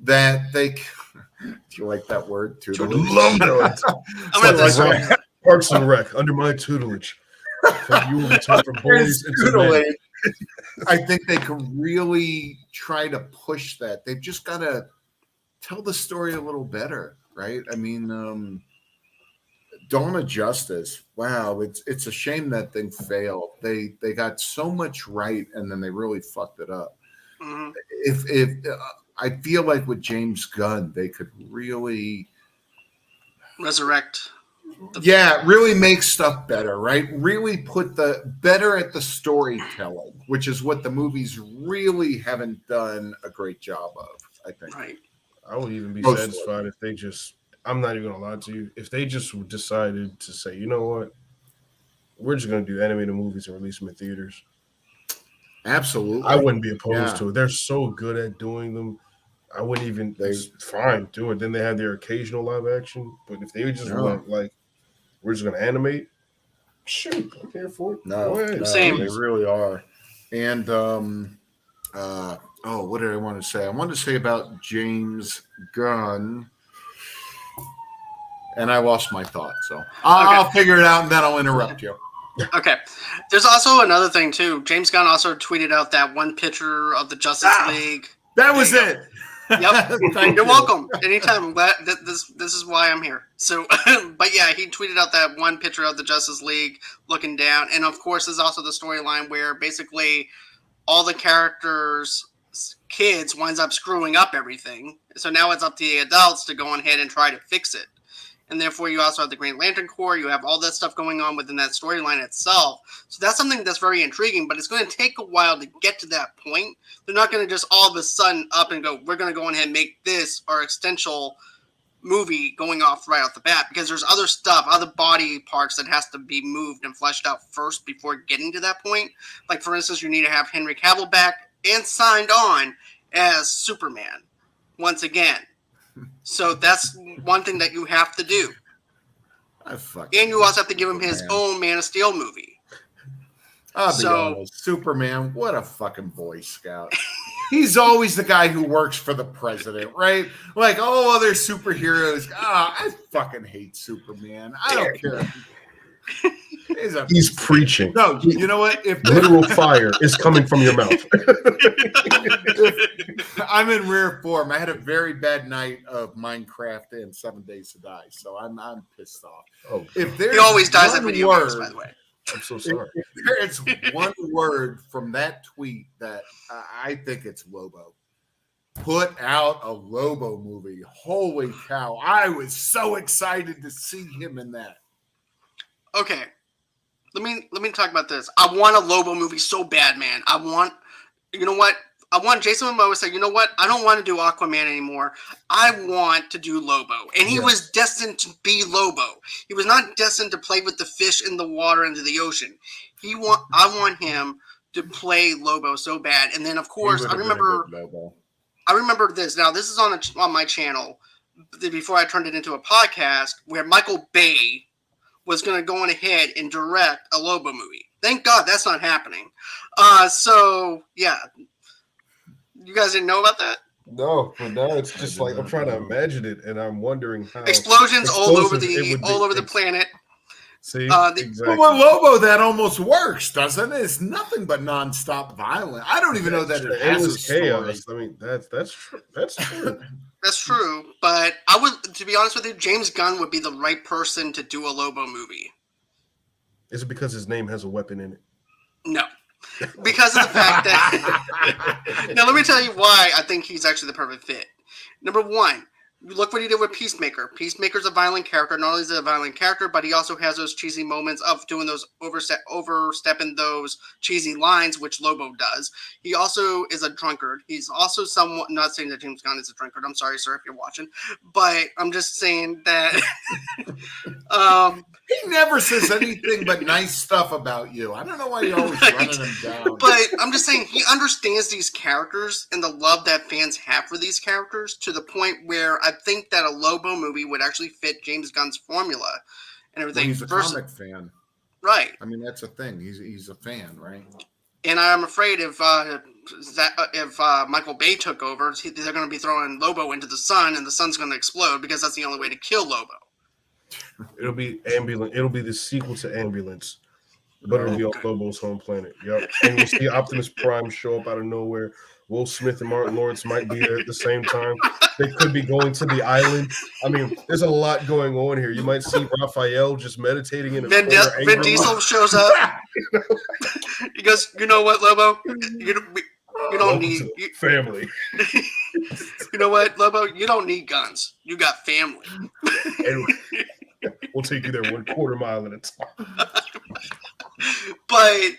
that they do you like that word tutelage? Love it. I'm gonna Like have to- Parks and Rec under my tutelage. You will return from boys into men. Tutelage. I think they can really try to push that. They've just got to tell the story a little better, right? I mean, Dawn of Justice. Wow, it's a shame that thing failed. They got so much right, and then they really fucked it up. Mhm. If I feel like with James Gunn, they could really. Resurrect. Really make stuff better, right? Really put the better at the storytelling, which is what the movies really haven't done a great job of, I think. Right. I would even be Mostly. satisfied if they just, I'm not even going to lie to you, if they just decided to say, you know what, we're just going to do animated movies and release them in theaters. Absolutely. I wouldn't be opposed Yeah. to it. They're so good at doing them. I wouldn't even, They- fine, do it. Then they have their occasional live action. But if they just No. went like, we're just going to animate, shoot, I'm here for it. No, Go ahead. Same. they really are. And what did I want to say? I wanted to say about James Gunn, and I lost my thought. So I'll figure it out, and then I'll interrupt you. Okay. There's also another thing too. James Gunn also tweeted out that one picture of the Justice League. That was There you it. Yep. Thank You're you. welcome. Anytime. I'm glad this is why I'm here. So, but yeah, he tweeted out that one picture of the Justice League looking down, and of course, there's also the storyline where basically all the characters' kids winds up screwing up everything. So now it's up to the adults to go ahead and try to fix it. and therefore you also have the Green Lantern Corps. You have all that stuff going on within that storyline itself. So that's something that's very intriguing, but it's going to take a while to get to that point. They're not going to just all of a sudden up and go, we're going to go ahead and make this our essential movie going off right off the bat, because there's other stuff, other body parts that has to be moved and fleshed out first before getting to that point. Like, for instance, you need to have Henry Cavill back and signed on as Superman once again. So that's one thing that you have to do. And you also have to give him his own Man of Steel movie. I'll be honest, Superman, what a fucking Boy Scout. He's always the guy who works for the president, right? Like all other superheroes. I fucking hate Superman. I don't care. He's preaching. No, you know what? If literal fire is coming from your mouth. I'm in rare form. I had a very bad night of Minecraft and 7 Days to Die, so I'm pissed off. Oh, if he always dies at video games, by the way. I'm so sorry. If there's one word from that tweet that I think it's Lobo. Put out a Lobo movie. Holy cow. I was so excited to see him in that. Okay. Let me talk about this. I want a Lobo movie so bad, man. You know what? I want Jason Momoa to say, you know what? I don't want to do Aquaman anymore. I want to do Lobo. And he was destined to be Lobo. He was not destined to play with the fish in the water into the ocean. I want him to play Lobo so bad. And then, of course, I remember this. Now, this is on my channel before I turned it into a podcast, where Michael Bay was going to go on ahead and direct a Lobo movie. Thank God that's not happening. So, yeah. You guys didn't know about that? No, but now it's just like I'm trying to imagine it, and I'm wondering how explosions all over the planet. See, exactly. Well, Lobo, that almost works, doesn't it? It's nothing but nonstop violence. I don't even know that it has a chaos. story. I mean, that's true. That's true. That's true. But I would, to be honest with you, James Gunn would be the right person to do a Lobo movie. Is it because his name has a weapon in it? No. Because of the fact that now let me tell you why I think he's actually the perfect fit. Number one, look what he did with Peacemaker. Peacemaker's a violent character. Not only is he a violent character, but he also has those cheesy moments of doing those overstepping those cheesy lines, which Lobo does. He also is a drunkard. He's also somewhat, not saying that James Gunn is a drunkard. I'm sorry, sir, if you're watching, but I'm just saying that he never says anything but nice stuff about you. I don't know why you're always running him down. But I'm just saying he understands these characters and the love that fans have for these characters to the point where I think that a Lobo movie would actually fit James Gunn's formula and everything. Well, he's a comic fan. Right. I mean, that's a thing. He's a fan, right? And I'm afraid if Michael Bay took over, they're going to be throwing Lobo into the sun, and the sun's going to explode because that's the only way to kill Lobo. It'll be Ambulance. It'll be the sequel to Ambulance, but it'll be on Lobo's home planet. Yep. And we'll see Optimus Prime show up out of nowhere. Will Smith and Martin Lawrence might be there at the same time. They could be going to the island. I mean, there's a lot going on here. You might see Raphael just meditating in a corner. Vin Diesel shows up. He goes, you know what, Lobo? You don't need family. You know what, Lobo? You don't need guns. You got family. And we'll take you there 1/4 mile at a time. But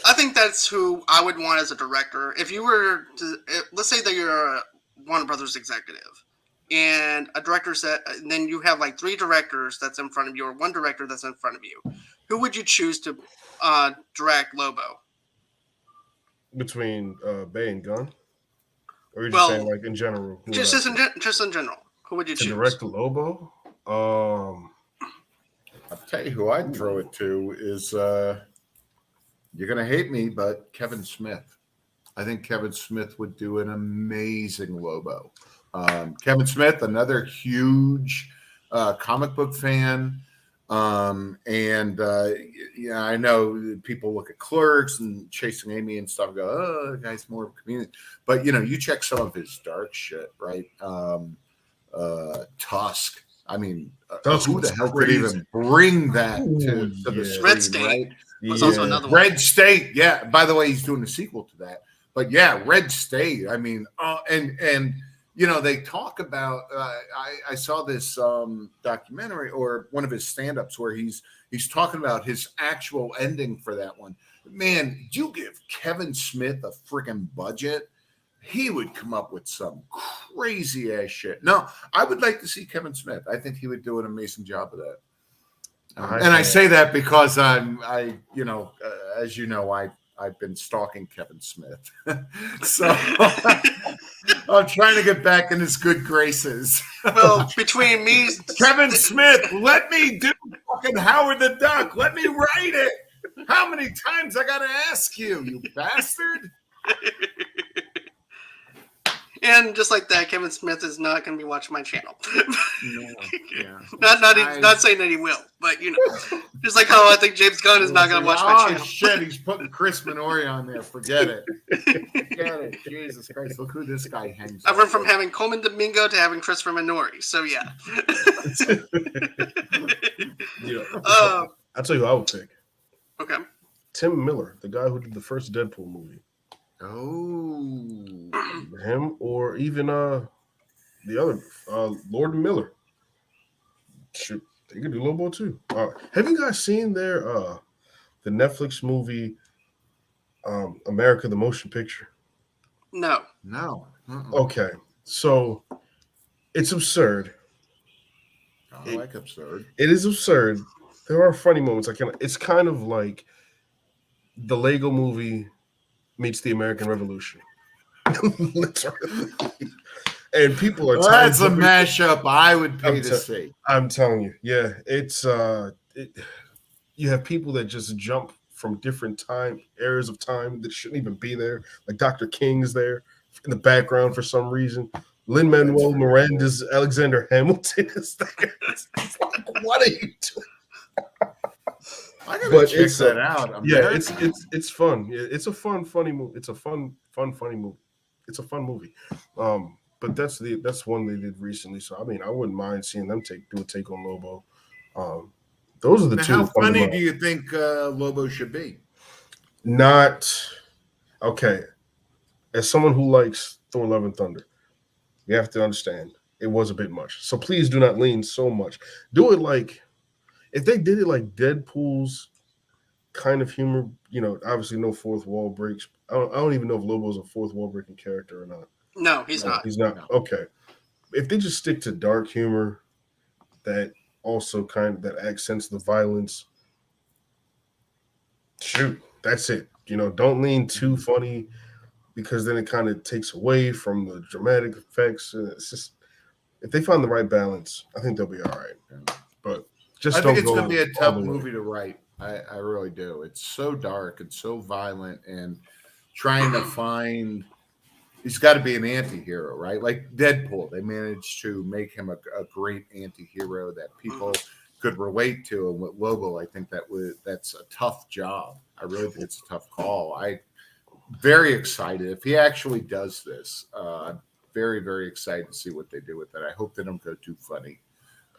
I think that's who I would want as a director. If you were to, let's say that you're a Warner Brothers executive, and a director said, and then you have like 3 directors that's in front of you, or 1 director that's in front of you. Who would you choose to direct Lobo? Between Bay and Gunn, or are you just saying like in general? Just in general, who would you choose? Direct Lobo? I'll tell you who I'd throw it to is you're gonna hate me, but Kevin Smith. I think Kevin Smith would do an amazing Lobo. Kevin Smith, another huge comic book fan. Yeah, I know people look at Clerks and Chasing Amy and stuff and go, oh, the guy's more of a comedian. But, you check some of his dark shit, right? Tusk. I mean, who the hell could even bring that to the screen, Red State. Right? Was also another one. Red State, yeah. By the way, he's doing a sequel to that. But, yeah, Red State. I mean, and they talk about. I saw this documentary or one of his stand-ups where he's talking about his actual ending for that one. Man, you give Kevin Smith a freaking budget, he would come up with some crazy ass shit. No, I would like to see Kevin Smith. I think he would do an amazing job of that. And I say that because as you know, I've been stalking Kevin Smith, so I'm trying to get back in his good graces. Well, between me, Kevin Smith, let me do fucking Howard the Duck. Let me write it. How many times I gotta ask you, you bastard? And just like that, Kevin Smith is not going to be watching my channel. No, yeah. Not saying that he will, but just like how I think James Gunn is not going to watch my channel. Oh shit, he's putting Chris Minori on there. Forget it. Forget it. Jesus Christ, look who this guy hangs. I went from having Coleman Domingo to having Christopher Minori. So yeah. I'll tell you who I would pick. Okay. Tim Miller, the guy who did the first Deadpool movie. Oh, him or even the other Lord Miller. Shoot, they could do Lobo too. Have you guys seen the Netflix movie America the Motion Picture? No. Okay, so it's absurd. I like absurd. It is absurd. There are funny moments. It's kind of like the Lego movie meets the American Revolution. Literally. And people are that's a mashup I would pay to see. I'm telling you, yeah. It's you have people that just jump from different eras of time that shouldn't even be there. Like Dr. King is there in the background for some reason. Lin-Manuel Miranda's Alexander Hamilton is there. It's like, what are you doing? I gotta check that out. It's fun. It's a fun, funny movie. It's a fun, funny movie. It's a fun movie. But that's one they did recently. So I mean, I wouldn't mind seeing them do a take on Lobo. Those are the two. How funny do you think Lobo should be? Not okay. As someone who likes Thor: Love and Thunder, you have to understand it was a bit much. So please do not lean so much. Do it like. If they did it like Deadpool's kind of humor, obviously no fourth wall breaks. I don't even know if Lobo's a fourth wall breaking character or not. No, he's not. He's not. No. Okay. If they just stick to dark humor that also that accents the violence, shoot, that's it. Don't lean too funny because then it kind of takes away from the dramatic effects. It's just, if they find the right balance, I think they'll be all right. But I think it's going to be a tough movie to write. I really do. It's so dark and so violent, and trying to find. He's got to be an anti-hero, right? Like Deadpool, they managed to make him a great anti-hero that people could relate to. And with Lobo, I think that's a tough job. I really think it's a tough call. I'm very excited if he actually does this. I'm very, very excited to see what they do with it. I hope they don't go too funny.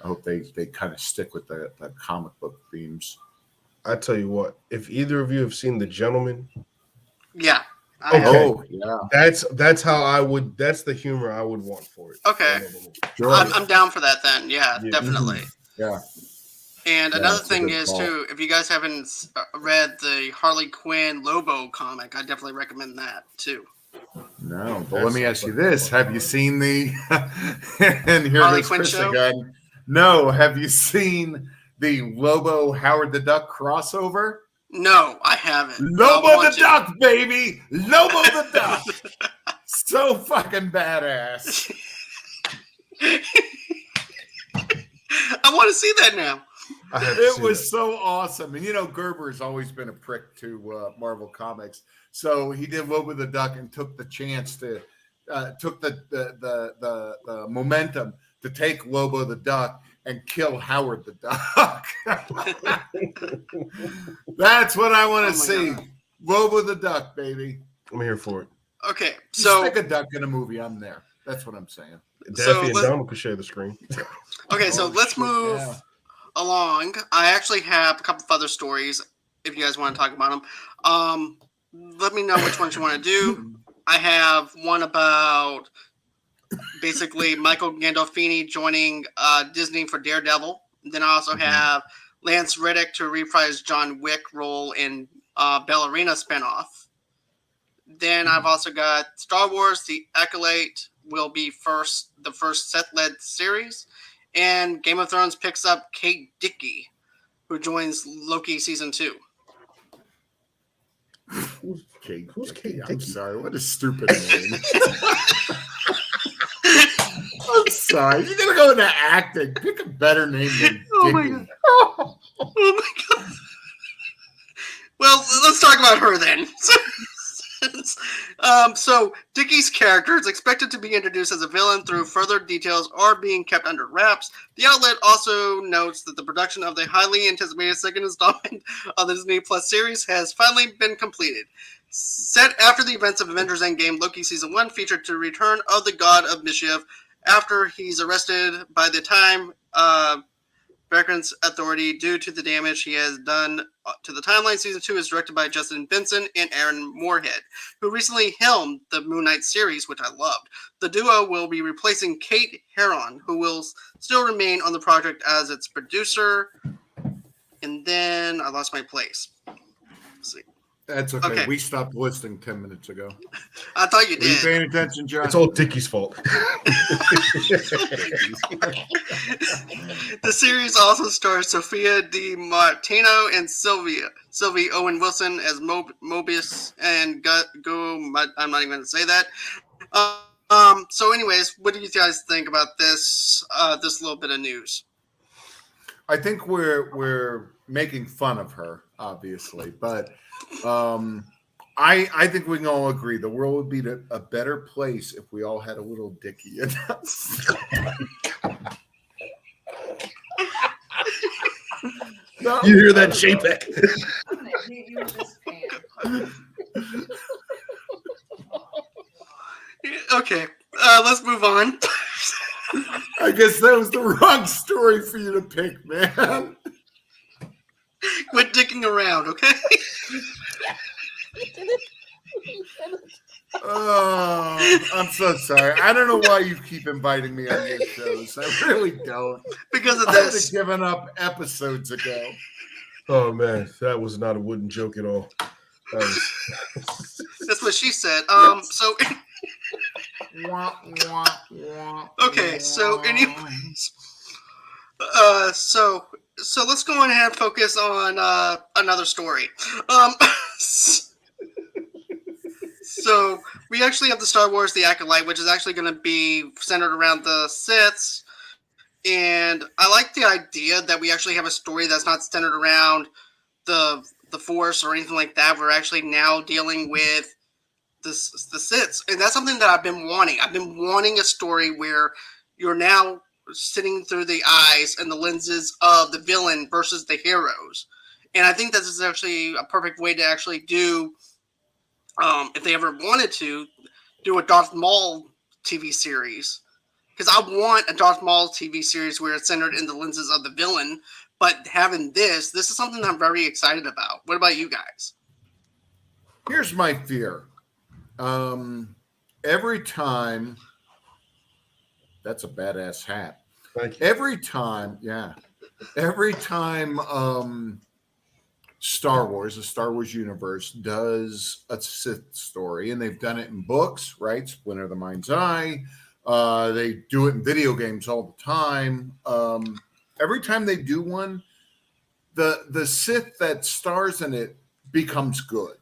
I hope they kind of stick with the comic book themes. I tell you what, if either of you have seen The Gentleman, yeah. Yeah. That's how I would. That's the humor I would want for it. Okay, I'm down for that then. Yeah. Definitely. Yeah. And another thing is too, if you guys haven't read the Harley Quinn Lobo comic, I definitely recommend that too. No, but let me ask you this: have you seen the and here Harley goes Quinn Chris show? Again? No, have you seen the Lobo Howard the Duck crossover? No, I haven't. Lobo the Duck, baby! Lobo the Duck! So fucking badass. I want to see that now. It was so awesome. And Gerber has always been a prick to Marvel Comics. So he did Lobo the Duck and took the chance to took the momentum to take Lobo the Duck and kill Howard the Duck. That's what I want to see. God. Lobo the Duck, baby. I'm here for it. Okay, so stick a duck in a movie. I'm there. That's what I'm saying. Daffy and Donald could share the screen. Okay, so let's move along. I actually have a couple of other stories if you guys want to talk about them. Let me know which ones you want to do. I have one about basically Michael Gandolfini joining Disney for Daredevil. Then I also have Lance Reddick to reprise John Wick role in Ballerina spinoff. Then I've also got Star Wars: The Acolyte will be the first set-led series, and Game of Thrones picks up Kate Dickey, who joins Loki season 2. Who's Kate I'm Dickey? sorry, what a stupid name. I'm sorry. You're gonna go into acting. Pick a better name than Oh my Dickey. god. Oh my god. Well, let's talk about her then. So Dickey's character is expected to be introduced as a villain through further details are being kept under wraps. The outlet also notes that the production of the highly anticipated second installment of the Disney Plus series has finally been completed. Set after the events of Avengers Endgame, Loki Season 1 featured the return of the God of Mischief after he's arrested by the Time Beckron's Authority due to the damage he has done to the timeline. Season 2 is directed by Justin Benson and Aaron Moorhead, who recently helmed the Moon Knight series, which I loved. The duo will be replacing Kate Herron, who will still remain on the project as its producer. And then I lost my place. Let's see. That's okay. Okay. We stopped listening 10 minutes ago. I thought you Are you did. paying attention, John? It's all Dickey's fault. The series also stars Sophia Di Martino and Sylvie Owen Wilson as Mobius and Go. I'm not even going to say that. So, anyways, what do you guys think about this? This little bit of news. I think we're making fun of her, obviously, but I think we can all agree the world would be a better place if we all had a little Dickey in us. No, You hear that, JPEG? Okay, let's move on. I guess that was the wrong story for you to pick, man. Quit dicking around, okay? Oh, I'm so sorry. I don't know why you keep inviting me on your shows. I really don't. Because of I would have this. given up episodes ago. Oh man, that was not a wooden joke at all. That's what she said. So okay, so anyways, so let's go on ahead and focus on another story. So we actually have the Star Wars: The Acolyte, which is actually going to be centered around the Siths, and I like the idea that we actually have a story that's not centered around the Force or anything like that. We're actually now dealing with the Siths, and that's something that I've been wanting. I've been wanting a story where you're now sitting through the eyes and the lenses of the villain versus the heroes, and I think this is actually a perfect way to actually do, if they ever wanted to, do a Darth Maul TV series. Because I want a Darth Maul TV series where it's centered in the lenses of the villain, but having this is something I'm very excited about. What about you guys? Here's my fear. Every time, that's a badass hat. Thank you. Every time Star Wars, the Star Wars universe, does a Sith story, and they've done it in books, right? Splinter of the Mind's Eye. They do it in video games all the time. Every time they do one, the Sith that stars in it becomes good,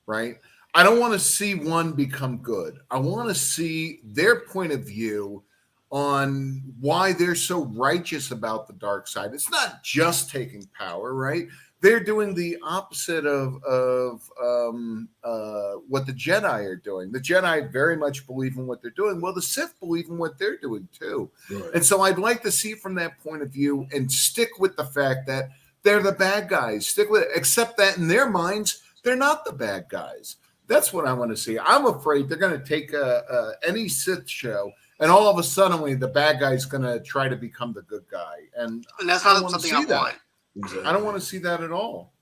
right? I don't want to see one become good. I want to see their point of view on why they're so righteous about the dark side. It's not just taking power, right? They're doing the opposite of what the Jedi are doing. The Jedi very much believe in what they're doing. Well, the Sith believe in what they're doing too. Right. And so I'd like to see it from that point of view and stick with the fact that they're the bad guys. Stick with it, except that in their minds, they're not the bad guys. That's what I want to see. I'm afraid they're going to take any Sith show, and all of a sudden, the bad guy's going to try to become the good guy. And that's not something I want. Exactly. I don't want to see that at all.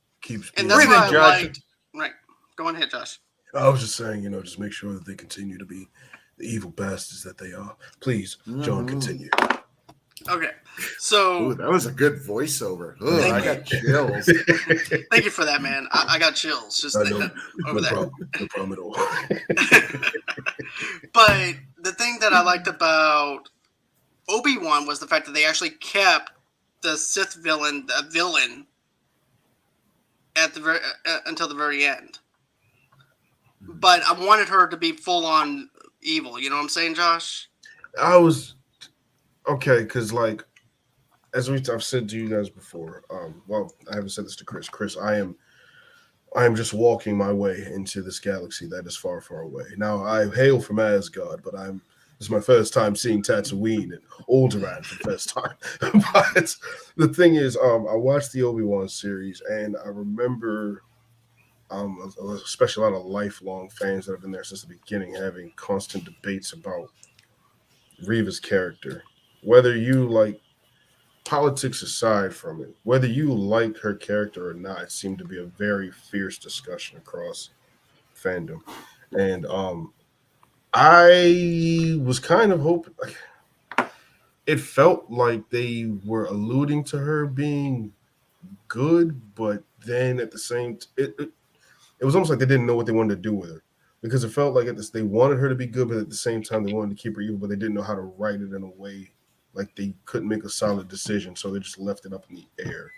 And that's why I liked. Right. Go on ahead, Josh. I was just saying, just make sure that they continue to be The evil bastards that they are. Please, John, continue. Okay, so Ooh, that was a good voiceover. Ugh, Thank I you. got chills. thank you for that, man. I got chills just No over that. no problem at all. But the thing that I liked about Obi-Wan was the fact that they actually kept the Sith villain, at the very until the very end. But I wanted her to be full on evil. You know what I'm saying, Josh? I was okay because, like, as I've said to you guys before. Well, I haven't said this to Chris. Chris, I am just walking my way into this galaxy that is far, far away. Now, I hail from Asgard, but this is my first time seeing Tatooine and Alderaan for the first time. But the thing is, I watched the Obi-Wan series, and I remember, especially a lot of lifelong fans that have been there since the beginning, having constant debates about Reva's character. Whether you like politics aside from it, whether you liked her character or not, it seemed to be a very fierce discussion across fandom. And I was kind of hoping, it felt like they were alluding to her being good, but then at the same it was almost like they didn't know what they wanted to do with her, because it felt like they wanted her to be good, but at the same time they wanted to keep her evil, but they didn't know how to write it in a way like they couldn't make a solid decision, so they just left it up in the air.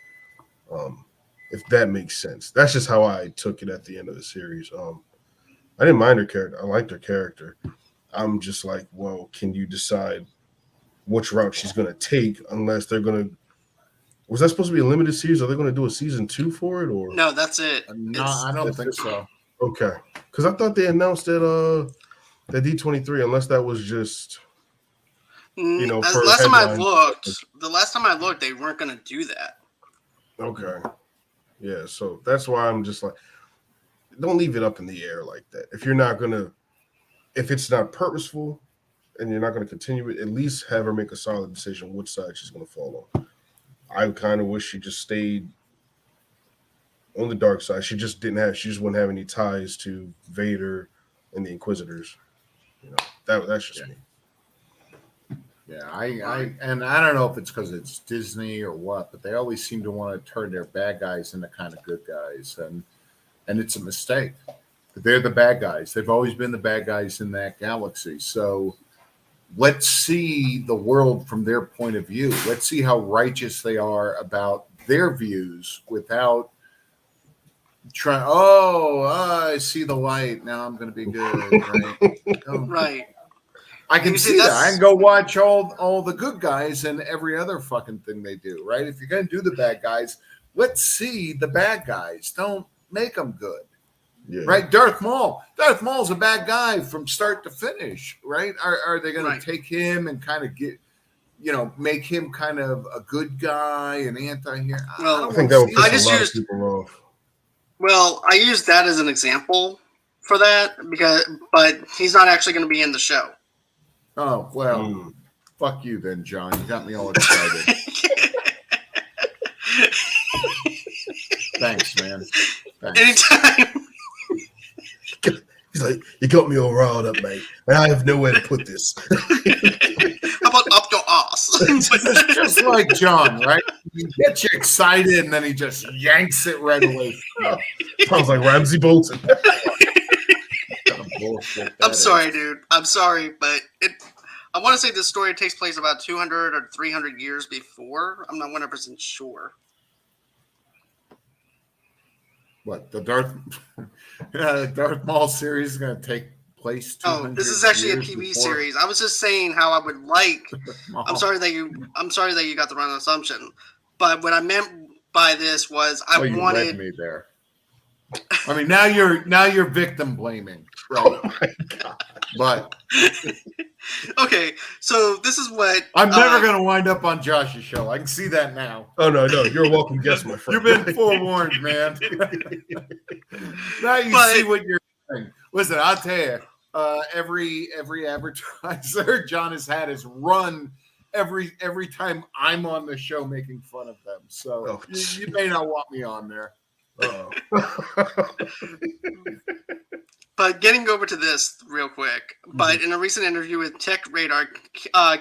If that makes sense, that's just how I took it at the end of the series. I didn't mind her character. I liked her character. I'm just like, well, can you decide which route she's going to take? Unless they're going to, was that supposed to be a limited series? Are they going to do a season 2 for it, or No, that's it. No, I don't think so. Okay, because I thought they announced that that D23, unless that was just As for last time I headlines. looked, the last time I looked, they weren't going to do that. Okay, yeah, so that's why I'm just like, don't leave it up in the air like that. If it's not purposeful and you're not going to continue it, at least have her make a solid decision which side she's going to fall on. I kind of wish she just stayed on the dark side. She just wouldn't have any ties to Vader and the Inquisitors. That's just me. Yeah, I don't know if it's because it's Disney or what, but they always seem to want to turn their bad guys into kind of good guys, and it's a mistake. They're the bad guys. They've always been the bad guys in that galaxy. So let's see the world from their point of view. Let's see how righteous they are about their views without trying. I see the light. Now I'm going to be good. Right. Right. I can see that. I can go watch all the good guys and every other fucking thing they do, right? If you're going to do the bad guys, let's see the bad guys. Don't make them good. Yeah. Right? Darth Maul's a bad guy from start to finish, right? Are they going to take him and kind of make him kind of a good guy, an anti-hero? Well, I think that would piss a lot of people off. Well, I used that as an example for that but he's not actually going to be in the show. Oh, well, fuck you then, John. You got me all excited. Thanks, man. Thanks. Anytime. He's like, you got me all riled up, mate, and I have nowhere to put this. How about up your ass? It's just like John, right? He gets you excited, and then he just yanks it right away from you. Sounds like Ramsey Bolton. I'm sorry, dude. I'm sorry, but I want to say this story takes place about 200 or 300 years before. I'm not 100% sure. What, the Darth Maul series is going to take place 200 Oh, this is actually a TV before? series. I was just saying how I would like. I'm sorry that you got the wrong assumption. But what I meant by this was you wanted led me there. I mean, now you're victim blaming, right? Oh my God. But okay, so this is what I'm never going to wind up on Josh's show. I can see that now. Oh no, you're a welcome guest, my friend. You've been forewarned, man. Now you see what you're doing. Listen, I'll tell you, every advertiser John has had is run every time I'm on the show making fun of them. So you may not want me on there. But getting over to this real quick, but in a recent interview with Tech Radar,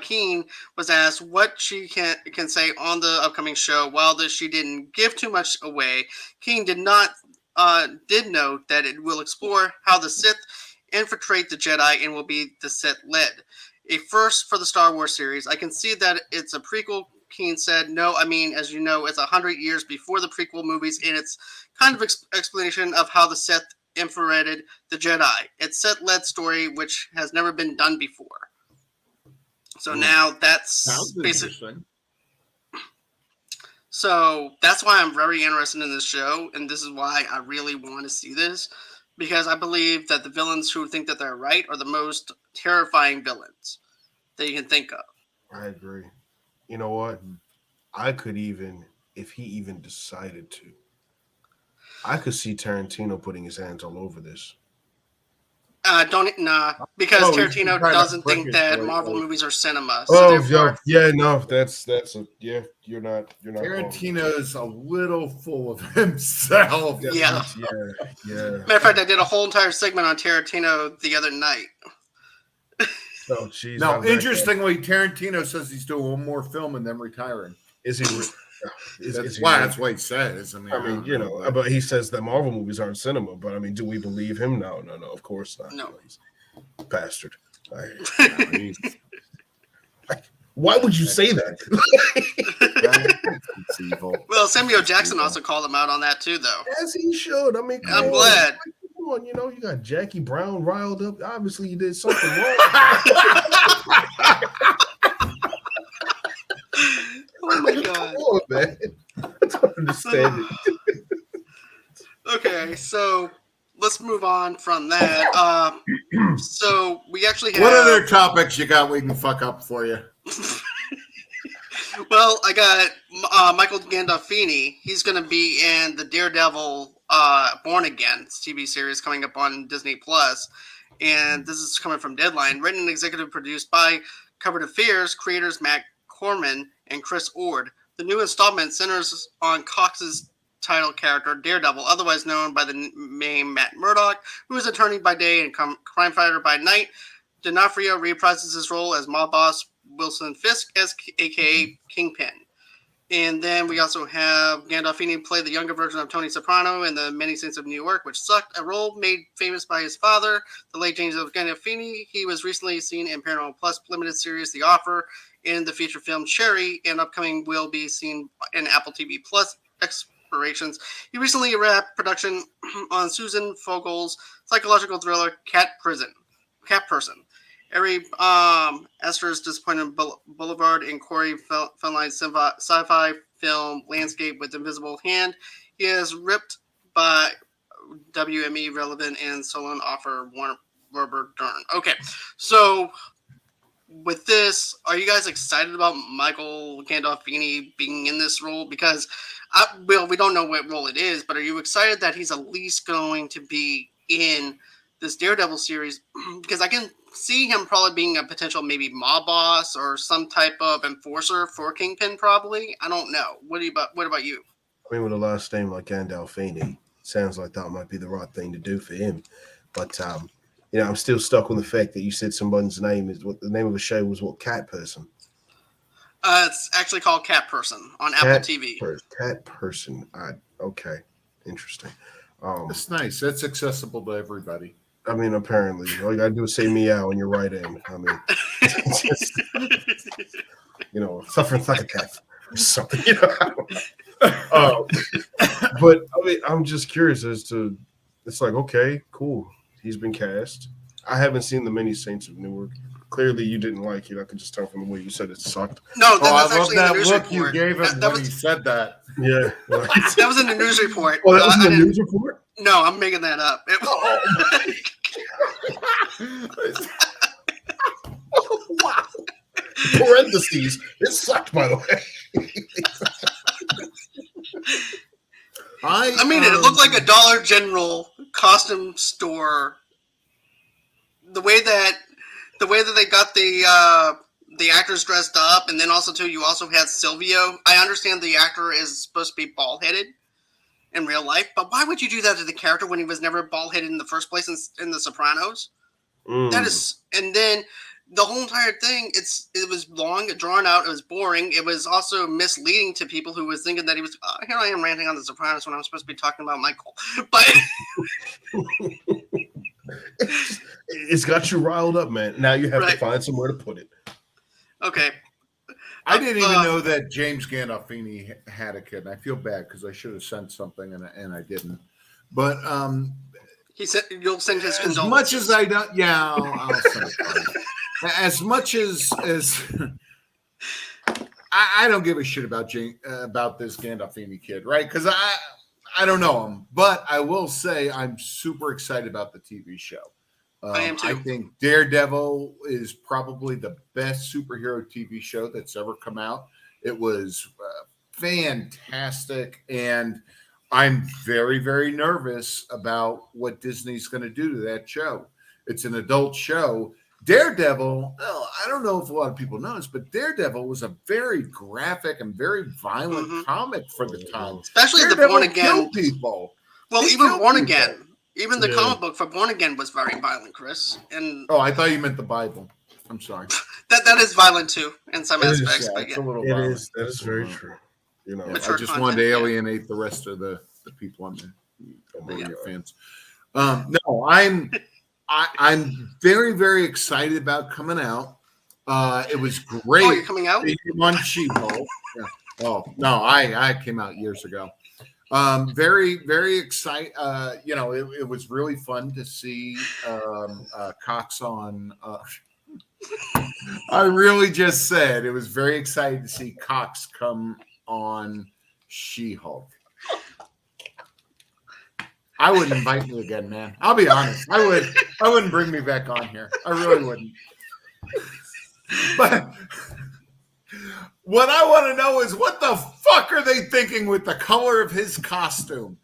Keen was asked what she can say on the upcoming show. While she didn't give too much away, Keen did note that it will explore how the Sith infiltrate the Jedi and will be the Sith led. A first for the Star Wars series. I can see that it's a prequel. Keen said, "No, I mean, as you know, it's 100 years before the prequel movies, and it's kind of explanation of how the Sith infiltrated the Jedi. It's Sith-led story, which has never been done before. So now that's basically. So that's why I'm very interested in this show, and this is why I really want to see this, because I believe that the villains who think that they're right are the most terrifying villains that you can think of. I agree. You know what? I could even, if he even decided to, I could see Tarantino putting his hands all over this. Because Tarantino doesn't think that Marvel movies are cinema. So you're not. You're not. Tarantino's a little full of himself. Yeah. Matter of fact, I did a whole entire segment on Tarantino the other night. Oh, jeez. Now, interestingly, Tarantino says he's doing one more film and then retiring. Is he? That's what he says. I mean, but he says that Marvel movies aren't cinema. But I mean, do we believe him? No, of course not. No, bastard. Why would you say that? It's evil. Well, Samuel Jackson also called him out on that too, though. As he should. I mean, I'm glad. Come on, you got Jackie Brown riled up. Obviously, you did something wrong. Oh my god! Come on, man. I don't understand it. Okay, so let's move on from that. So we actually have. What other topics you got we can fuck up for you? Well, I got Michael Gandolfini. He's going to be in the Daredevil Born Again TV series coming up on Disney Plus, and this is coming from Deadline. Written and executive produced by Covered Affairs creators Matt Corman and Chris Ord. The new installment centers on Cox's title character, Daredevil, otherwise known by the name Matt Murdock, who is attorney by day and crime fighter by night. D'Onofrio reprises his role as mob boss Wilson Fisk, a.k.a. Kingpin. And then we also have Gandolfini play the younger version of Tony Soprano in The Many Saints of New York, which sucked, a role made famous by his father, the late James Gandolfini. He was recently seen in Paramount Plus limited series The Offer, in the feature film Cherry, and upcoming will be seen in Apple TV Plus explorations. He recently wrapped production on Susan Fogel's psychological thriller Cat Person. Ari Aster's Disappointed Boulevard and Corey Feldline's sci-fi film Landscape with Invisible Hand. He is ripped by WME Relevant and Solon offer Robert Dern. Okay, so with this, are you guys excited about Michael Gandolfini being in this role? Because, we don't know what role it is, but are you excited that he's at least going to be in this Daredevil series? Because I can see him probably being a potential maybe mob boss or some type of enforcer for Kingpin, probably. I don't know. What about you? I mean, with a last name like Gandolfini, sounds like that might be the right thing to do for him. But I'm still stuck on the fact that you said somebody's name is what the name of the show was. What, Cat Person? It's actually called Cat Person on Apple TV. Cat Person. Okay, interesting. It's nice. That's accessible to everybody. I mean, apparently, all you gotta do is say meow and you're right in. I mean, suffering like a cat or something. But I mean, I'm just curious as to. It's like, okay, cool. He's been cast. I haven't seen The Many Saints of Newark. Clearly, you didn't like it. I could just tell from the way you said it sucked. No, I love that look you gave him when he said that. Yeah. That was in the news report. Oh, that was in the news report? No, I'm making that up. Oh, wow. Parentheses. It sucked, by the way. I mean, it looked like a Dollar General costume store. The way that they got the actors dressed up, and then also too, you also had Silvio. I understand the actor is supposed to be bald headed, in real life, but why would you do that to the character when he was never bald-headed in the first place in The Sopranos? That is, and then the whole entire thing, it was long, drawn out, it was boring, it was also misleading to people who was thinking that he was, here I am ranting on The Sopranos when I'm supposed to be talking about Michael. But it's got you riled up, man. Now you have Right. to find somewhere to put it. Okay. I didn't even know that James Gandolfini had a kid. I feel bad because I should have sent something and I didn't. But He said you'll send his as condolences. much as I don't, yeah, I'll send it. As much as I don't give a shit about this Gandolfini kid, right? Because I don't know him, but I will say I'm super excited about the TV show. I am too. I think Daredevil is probably the best superhero TV show that's ever come out. It was fantastic, and I'm very, very nervous about what Disney's going to do to that show. It's an adult show. Daredevil, well, I don't know if a lot of people know this, but Daredevil was a very graphic and very violent comic for the time. Especially Daredevil the Born Again killed people. Well, They even killed Born people. Again. Even the Yeah. comic book for Born Again was very violent, Chris. And Oh, I thought you meant the Bible. I'm sorry. that is violent too in some It is, aspects. Yeah, but it's yeah. a little It violent. is. That is very true. You know, Yeah, Mature I just content, wanted to yeah. alienate the rest of the people on the Yeah. fans. No, I'm very, very excited about coming out. It was great. Oh, you're coming out? On She-Hulk. Yeah. Oh no, I came out years ago. Very, very excited. It was really fun to see Cox on. I really just said it was very exciting to see Cox come on She-Hulk. I wouldn't invite me again, man. I'll be honest. I wouldn't bring me back on here. I really wouldn't. But what I want to know is what the fuck are they thinking with the color of his costume?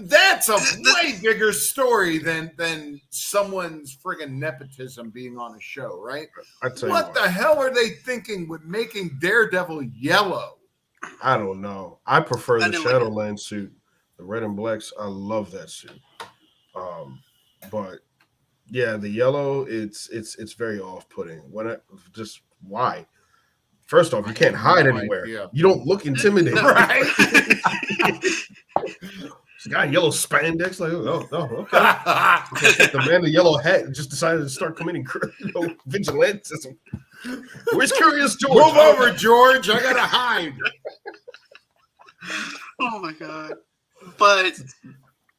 That's a way bigger story than someone's friggin' nepotism being on a show, right? I tell you What the hell are they thinking with making Daredevil yellow? I don't know. I prefer I the didn't like Shadowland suit, the red and blacks. I love that suit. But yeah, the yellow, it's very off-putting. Why? First off, you can't hide no anywhere. idea. You don't look intimidating, No. right? This guy in yellow spandex, like, okay. The man in the yellow hat just decided to start committing vigilantism. Where's Curious George? Move over, George. I gotta hide. Oh my god! But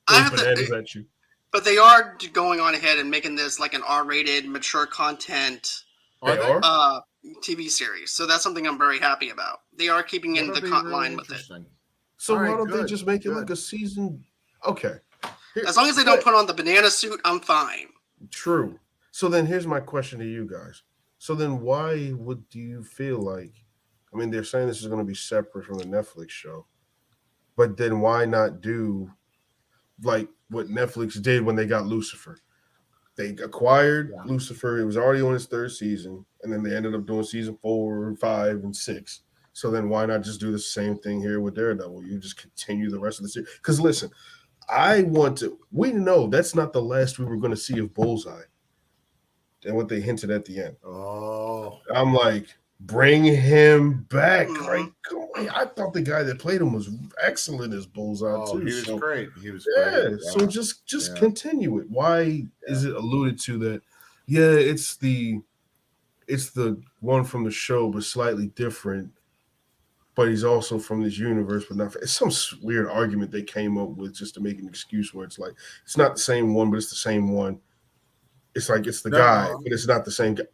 I have Bananas to. at you. But they are going on ahead and making this like an R-rated, mature content They are? TV series. So that's something I'm very happy about. They are keeping in the line with it. So All why right, don't they good, just make it good. like a season? Okay. As long as they don't put on the banana suit, I'm fine. True. So then here's my question to you guys. So then why would you feel like, I mean, they're saying this is going to be separate from the Netflix show, but then why not do like what Netflix did when they got Lucifer? They acquired Lucifer. It was already on its third season, and then they ended up doing season 4, 5, and 6. So then why not just do the same thing here with Daredevil? You just continue the rest of the series. Because listen, we know that's not the last we were going to see of Bullseye. And what they hinted at the end. Oh, I'm like, bring him back. Mhm. Right? Come on. I thought the guy that played him was excellent as Bullseye too. he was So, great. He was yeah. great. So just continue it. Why is it alluded to that? Yeah, it's the one from the show, but slightly different. But he's also from this universe, but not. It's some weird argument they came up with just to make an excuse where it's like it's not the same one, but it's the same one. It's like it's the guy, but it's not the same guy.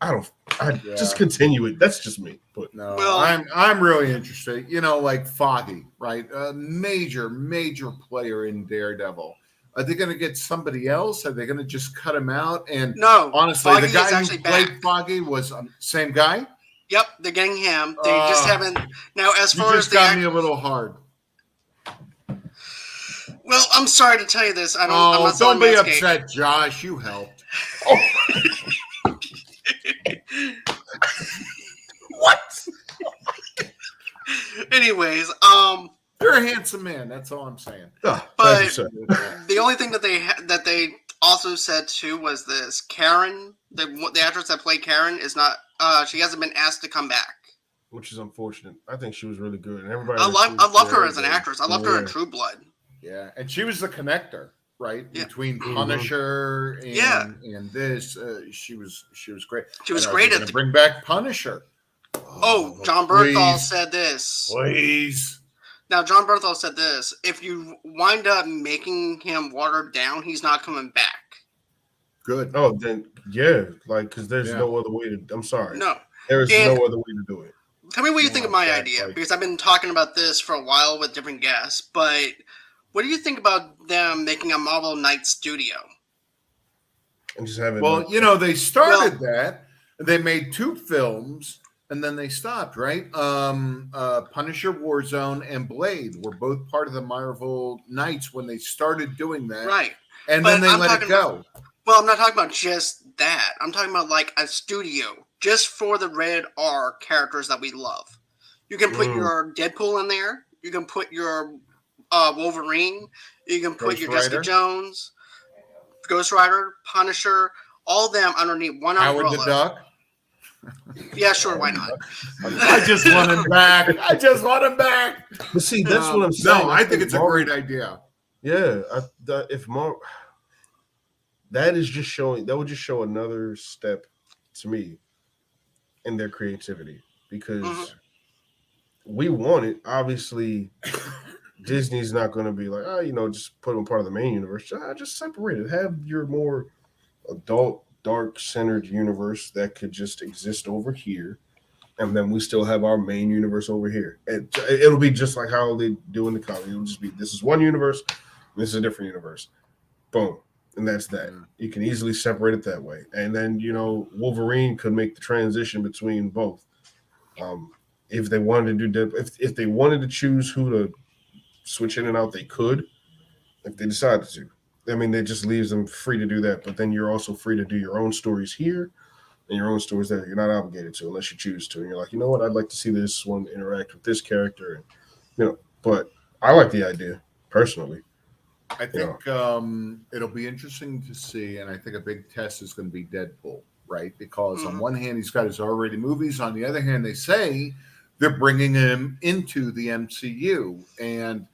Just continue it. That's just me. But No, Well- I'm really interested. Like Foggy, right? A major player in Daredevil. Are they going to get somebody else? Are they going to just cut him out? And No, honestly, Foggy the guy is who actually played back. Foggy was same guy. Yep, they're getting him. They just haven't. Now, as You far as just the got me a little hard. well, I'm sorry to tell you this. I'm Oh, not don't selling be Manscaped. upset, Josh. You helped. what? Anyways, You're a handsome man. That's all I'm saying. Ah, But- thank you, sir. The only thing that they also said too was this: Karen, the actress that played Karen, is not. She hasn't been asked to come back. Which is unfortunate. I think she was really good. And everybody I loved her as an good. actress. I loved her in Yeah. True Blood. Yeah, and she was the connector, right, Yeah. between Mhm. Punisher and Yeah. and this. She was great. She was And great are at they the. bring back Punisher. Oh, John Bernthal please. said this. Please. Now, John Bernthal said this: if you wind up making him watered down, he's not coming back. Good. Oh, then yeah, like because there's Yeah. no other way to. I'm sorry, No. there is And- no other way to do it. Tell me what you think of my that, idea, like- because I've been talking about this for a while with different guests. But what do you think about them making a Marvel Knight studio? And just having Well, like, they started that. They made 2 films, and then they stopped. Right? Punisher, Warzone, and Blade were both part of the Marvel Knights when they started doing that, Right. and But then they I'm let it talking go. Well, I'm not talking about just that. I'm talking about like a studio just for the Red R characters that we love. You can put your Deadpool in there. You can put your Wolverine. You can put Ghost your Jessica Rider. Jones, Ghost Rider, Punisher, all of them underneath one Howard umbrella. the Duck. Yeah, sure, why not? I just want him back. I just want him back. but see, that's what I'm saying. No, I think it's a Marvel- great idea. Yeah, if more, that is just showing. That would just show another step to me in their creativity because Mhm. we want it. Obviously, Disney's not going to be like, just put them part of the main universe. Just separate it. Have your more adult, dark-centered universe that could just exist over here, and then we still have our main universe over here. It'll be just like how they do in the comic. It'll just be this is one universe, this is a different universe. Boom. And that's that. You can easily separate it that way. And then, Wolverine could make the transition between both. If they wanted to do if they wanted to choose who to switch in and out, they could. If they decided to. I mean, that just leaves them free to do that. But then you're also free to do your own stories here and your own stories there. You're not obligated to unless you choose to. And you're like, you know what? I'd like to see this one interact with this character. And, but I like the idea personally. I think it'll be interesting to see, and I think a big test is going to be Deadpool, right? Because on one hand, he's got his R-rated movies. On the other hand, they say they're bringing him into the MCU, and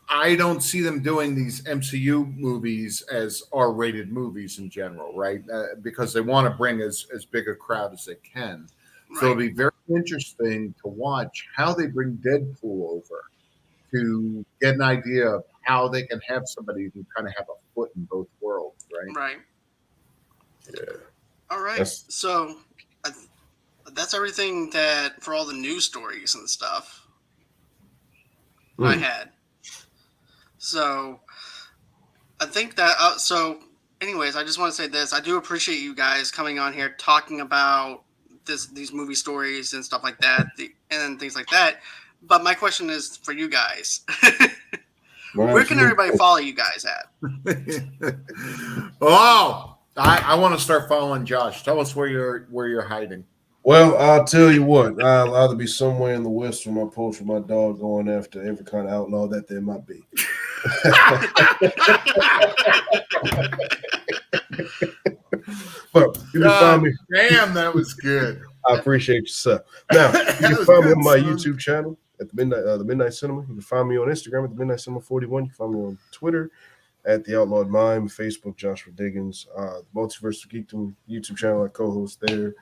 I don't see them doing these MCU movies as R-rated movies in general, right? Because they want to bring as big a crowd as they can. So it'll be very interesting to watch how they bring Deadpool over to get an idea of how they can have somebody who kind of have a foot in both worlds, right? Right. Yeah. All right. That's- So that's everything that for all the news stories and stuff I had. So I think that. Anyways, I just want to say this. I do appreciate you guys coming on here talking about these movie stories and stuff like that, and things like that. But my question is for you guys. Where can everybody follow you guys at? I want to start following Josh. Tell us where you're hiding. Well, I'll tell you what. I'll either be somewhere in the West with my post with my dog going after every kind of outlaw that there might be. But you can find me. Damn, that was good. I appreciate you, sir. Now you can find me on my YouTube channel at the Midnight Cinema. You can find me on Instagram at the Midnight Cinema 41. You can find me on Twitter at the Outlawed Mime, Facebook Joshua Diggins, Multiverse of Geekdom YouTube channel. I co-host there.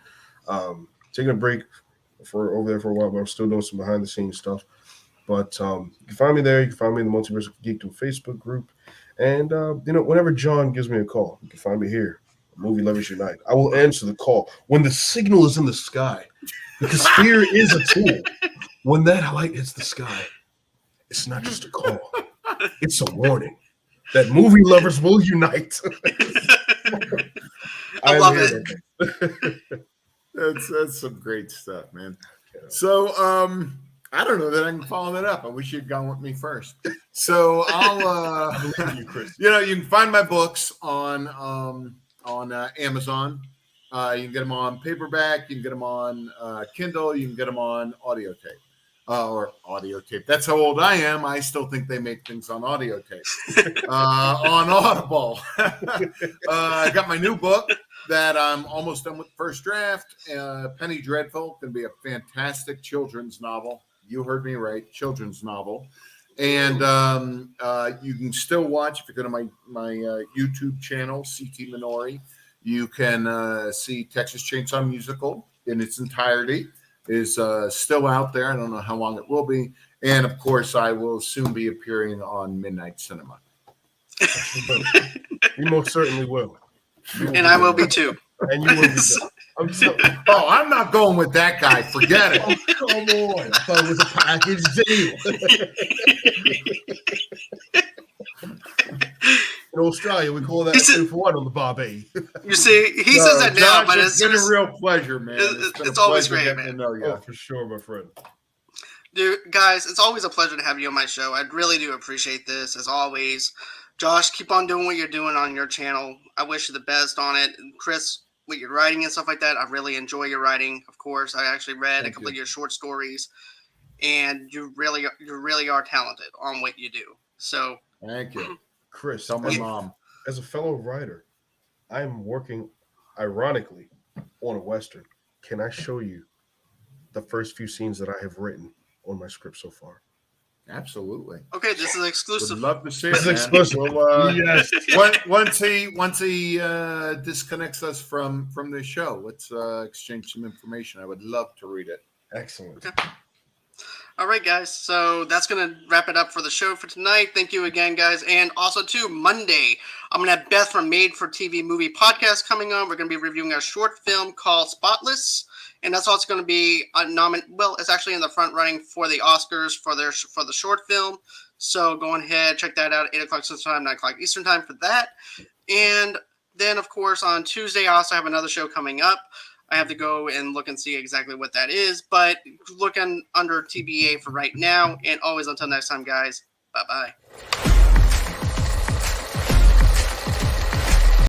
Taking a break for over there for a while, but I'm still doing some behind the scenes stuff. But you can find me there. You can find me in the Multiverse of Geekdom Facebook group. And whenever John gives me a call, you can find me here. Movie Lovers Unite. I will answer the call when the signal is in the sky, because fear is a tool. When that light hits the sky, it's not just a call; it's a warning that movie lovers will unite. I love it. That's some great stuff, man. So I don't know that I can follow that up. I wish you'd gone with me first. So I'll you, Chris. you can find my books on Amazon. You can get them on paperback. You can get them on Kindle. You can get them on audio tape. or audio tape. That's how old I am. I still think they make things on audio tape. On Audible. I got my new book that I'm almost done with the first draft. Penny Dreadful, going to be a fantastic children's novel. You heard me right, children's novel. And you can still watch, if you go to my YouTube channel, CT Minori, you can see Texas Chainsaw Musical in its entirety is still out there. I don't know how long it will be. And, of course, I will soon be appearing on Midnight Cinema. You most certainly will. And I will be too. And you will be. I'm not going with that guy. Forget it. Oh, come on. I thought it was a package deal. In Australia, we call that 2 for 1 on the Barbie. You see, he says that now, Josh, but it's been a real pleasure, man. It's always great, getting man. to know you. Oh, for sure, my friend. Dude, guys, it's always a pleasure to have you on my show. I really do appreciate this, as always. Josh, keep on doing what you're doing on your channel. I wish you the best on it. And Chris, with your writing and stuff like that, I really enjoy your writing. Of course, I actually read a couple of your short stories, and you really are talented on what you do. So, thank you, Chris. Tell my mom. As a fellow writer, I am working, ironically, on a Western. Can I show you the first few scenes that I have written on my script so far? Absolutely. okay, this is exclusive. Would love to see This it, is man. exclusive. Well, Yes. once he disconnects us from the show, let's exchange some information. I would love to read it. Excellent. Okay. All right, guys. So that's going to wrap it up for the show for tonight. Thank you again, guys. And also, too, Monday, I'm going to have Beth from Made for TV Movie Podcast coming on. We're going to be reviewing a short film called Spotless. And that's also going to be it's actually in the front running for the Oscars for the short film. So go ahead, check that out, 8 o'clock Central Time, 9 o'clock Eastern Time for that. And then, of course, on Tuesday, I also have another show coming up. I have to go and look and see exactly what that is. But looking under TBA for right now. And always until next time, guys, bye-bye.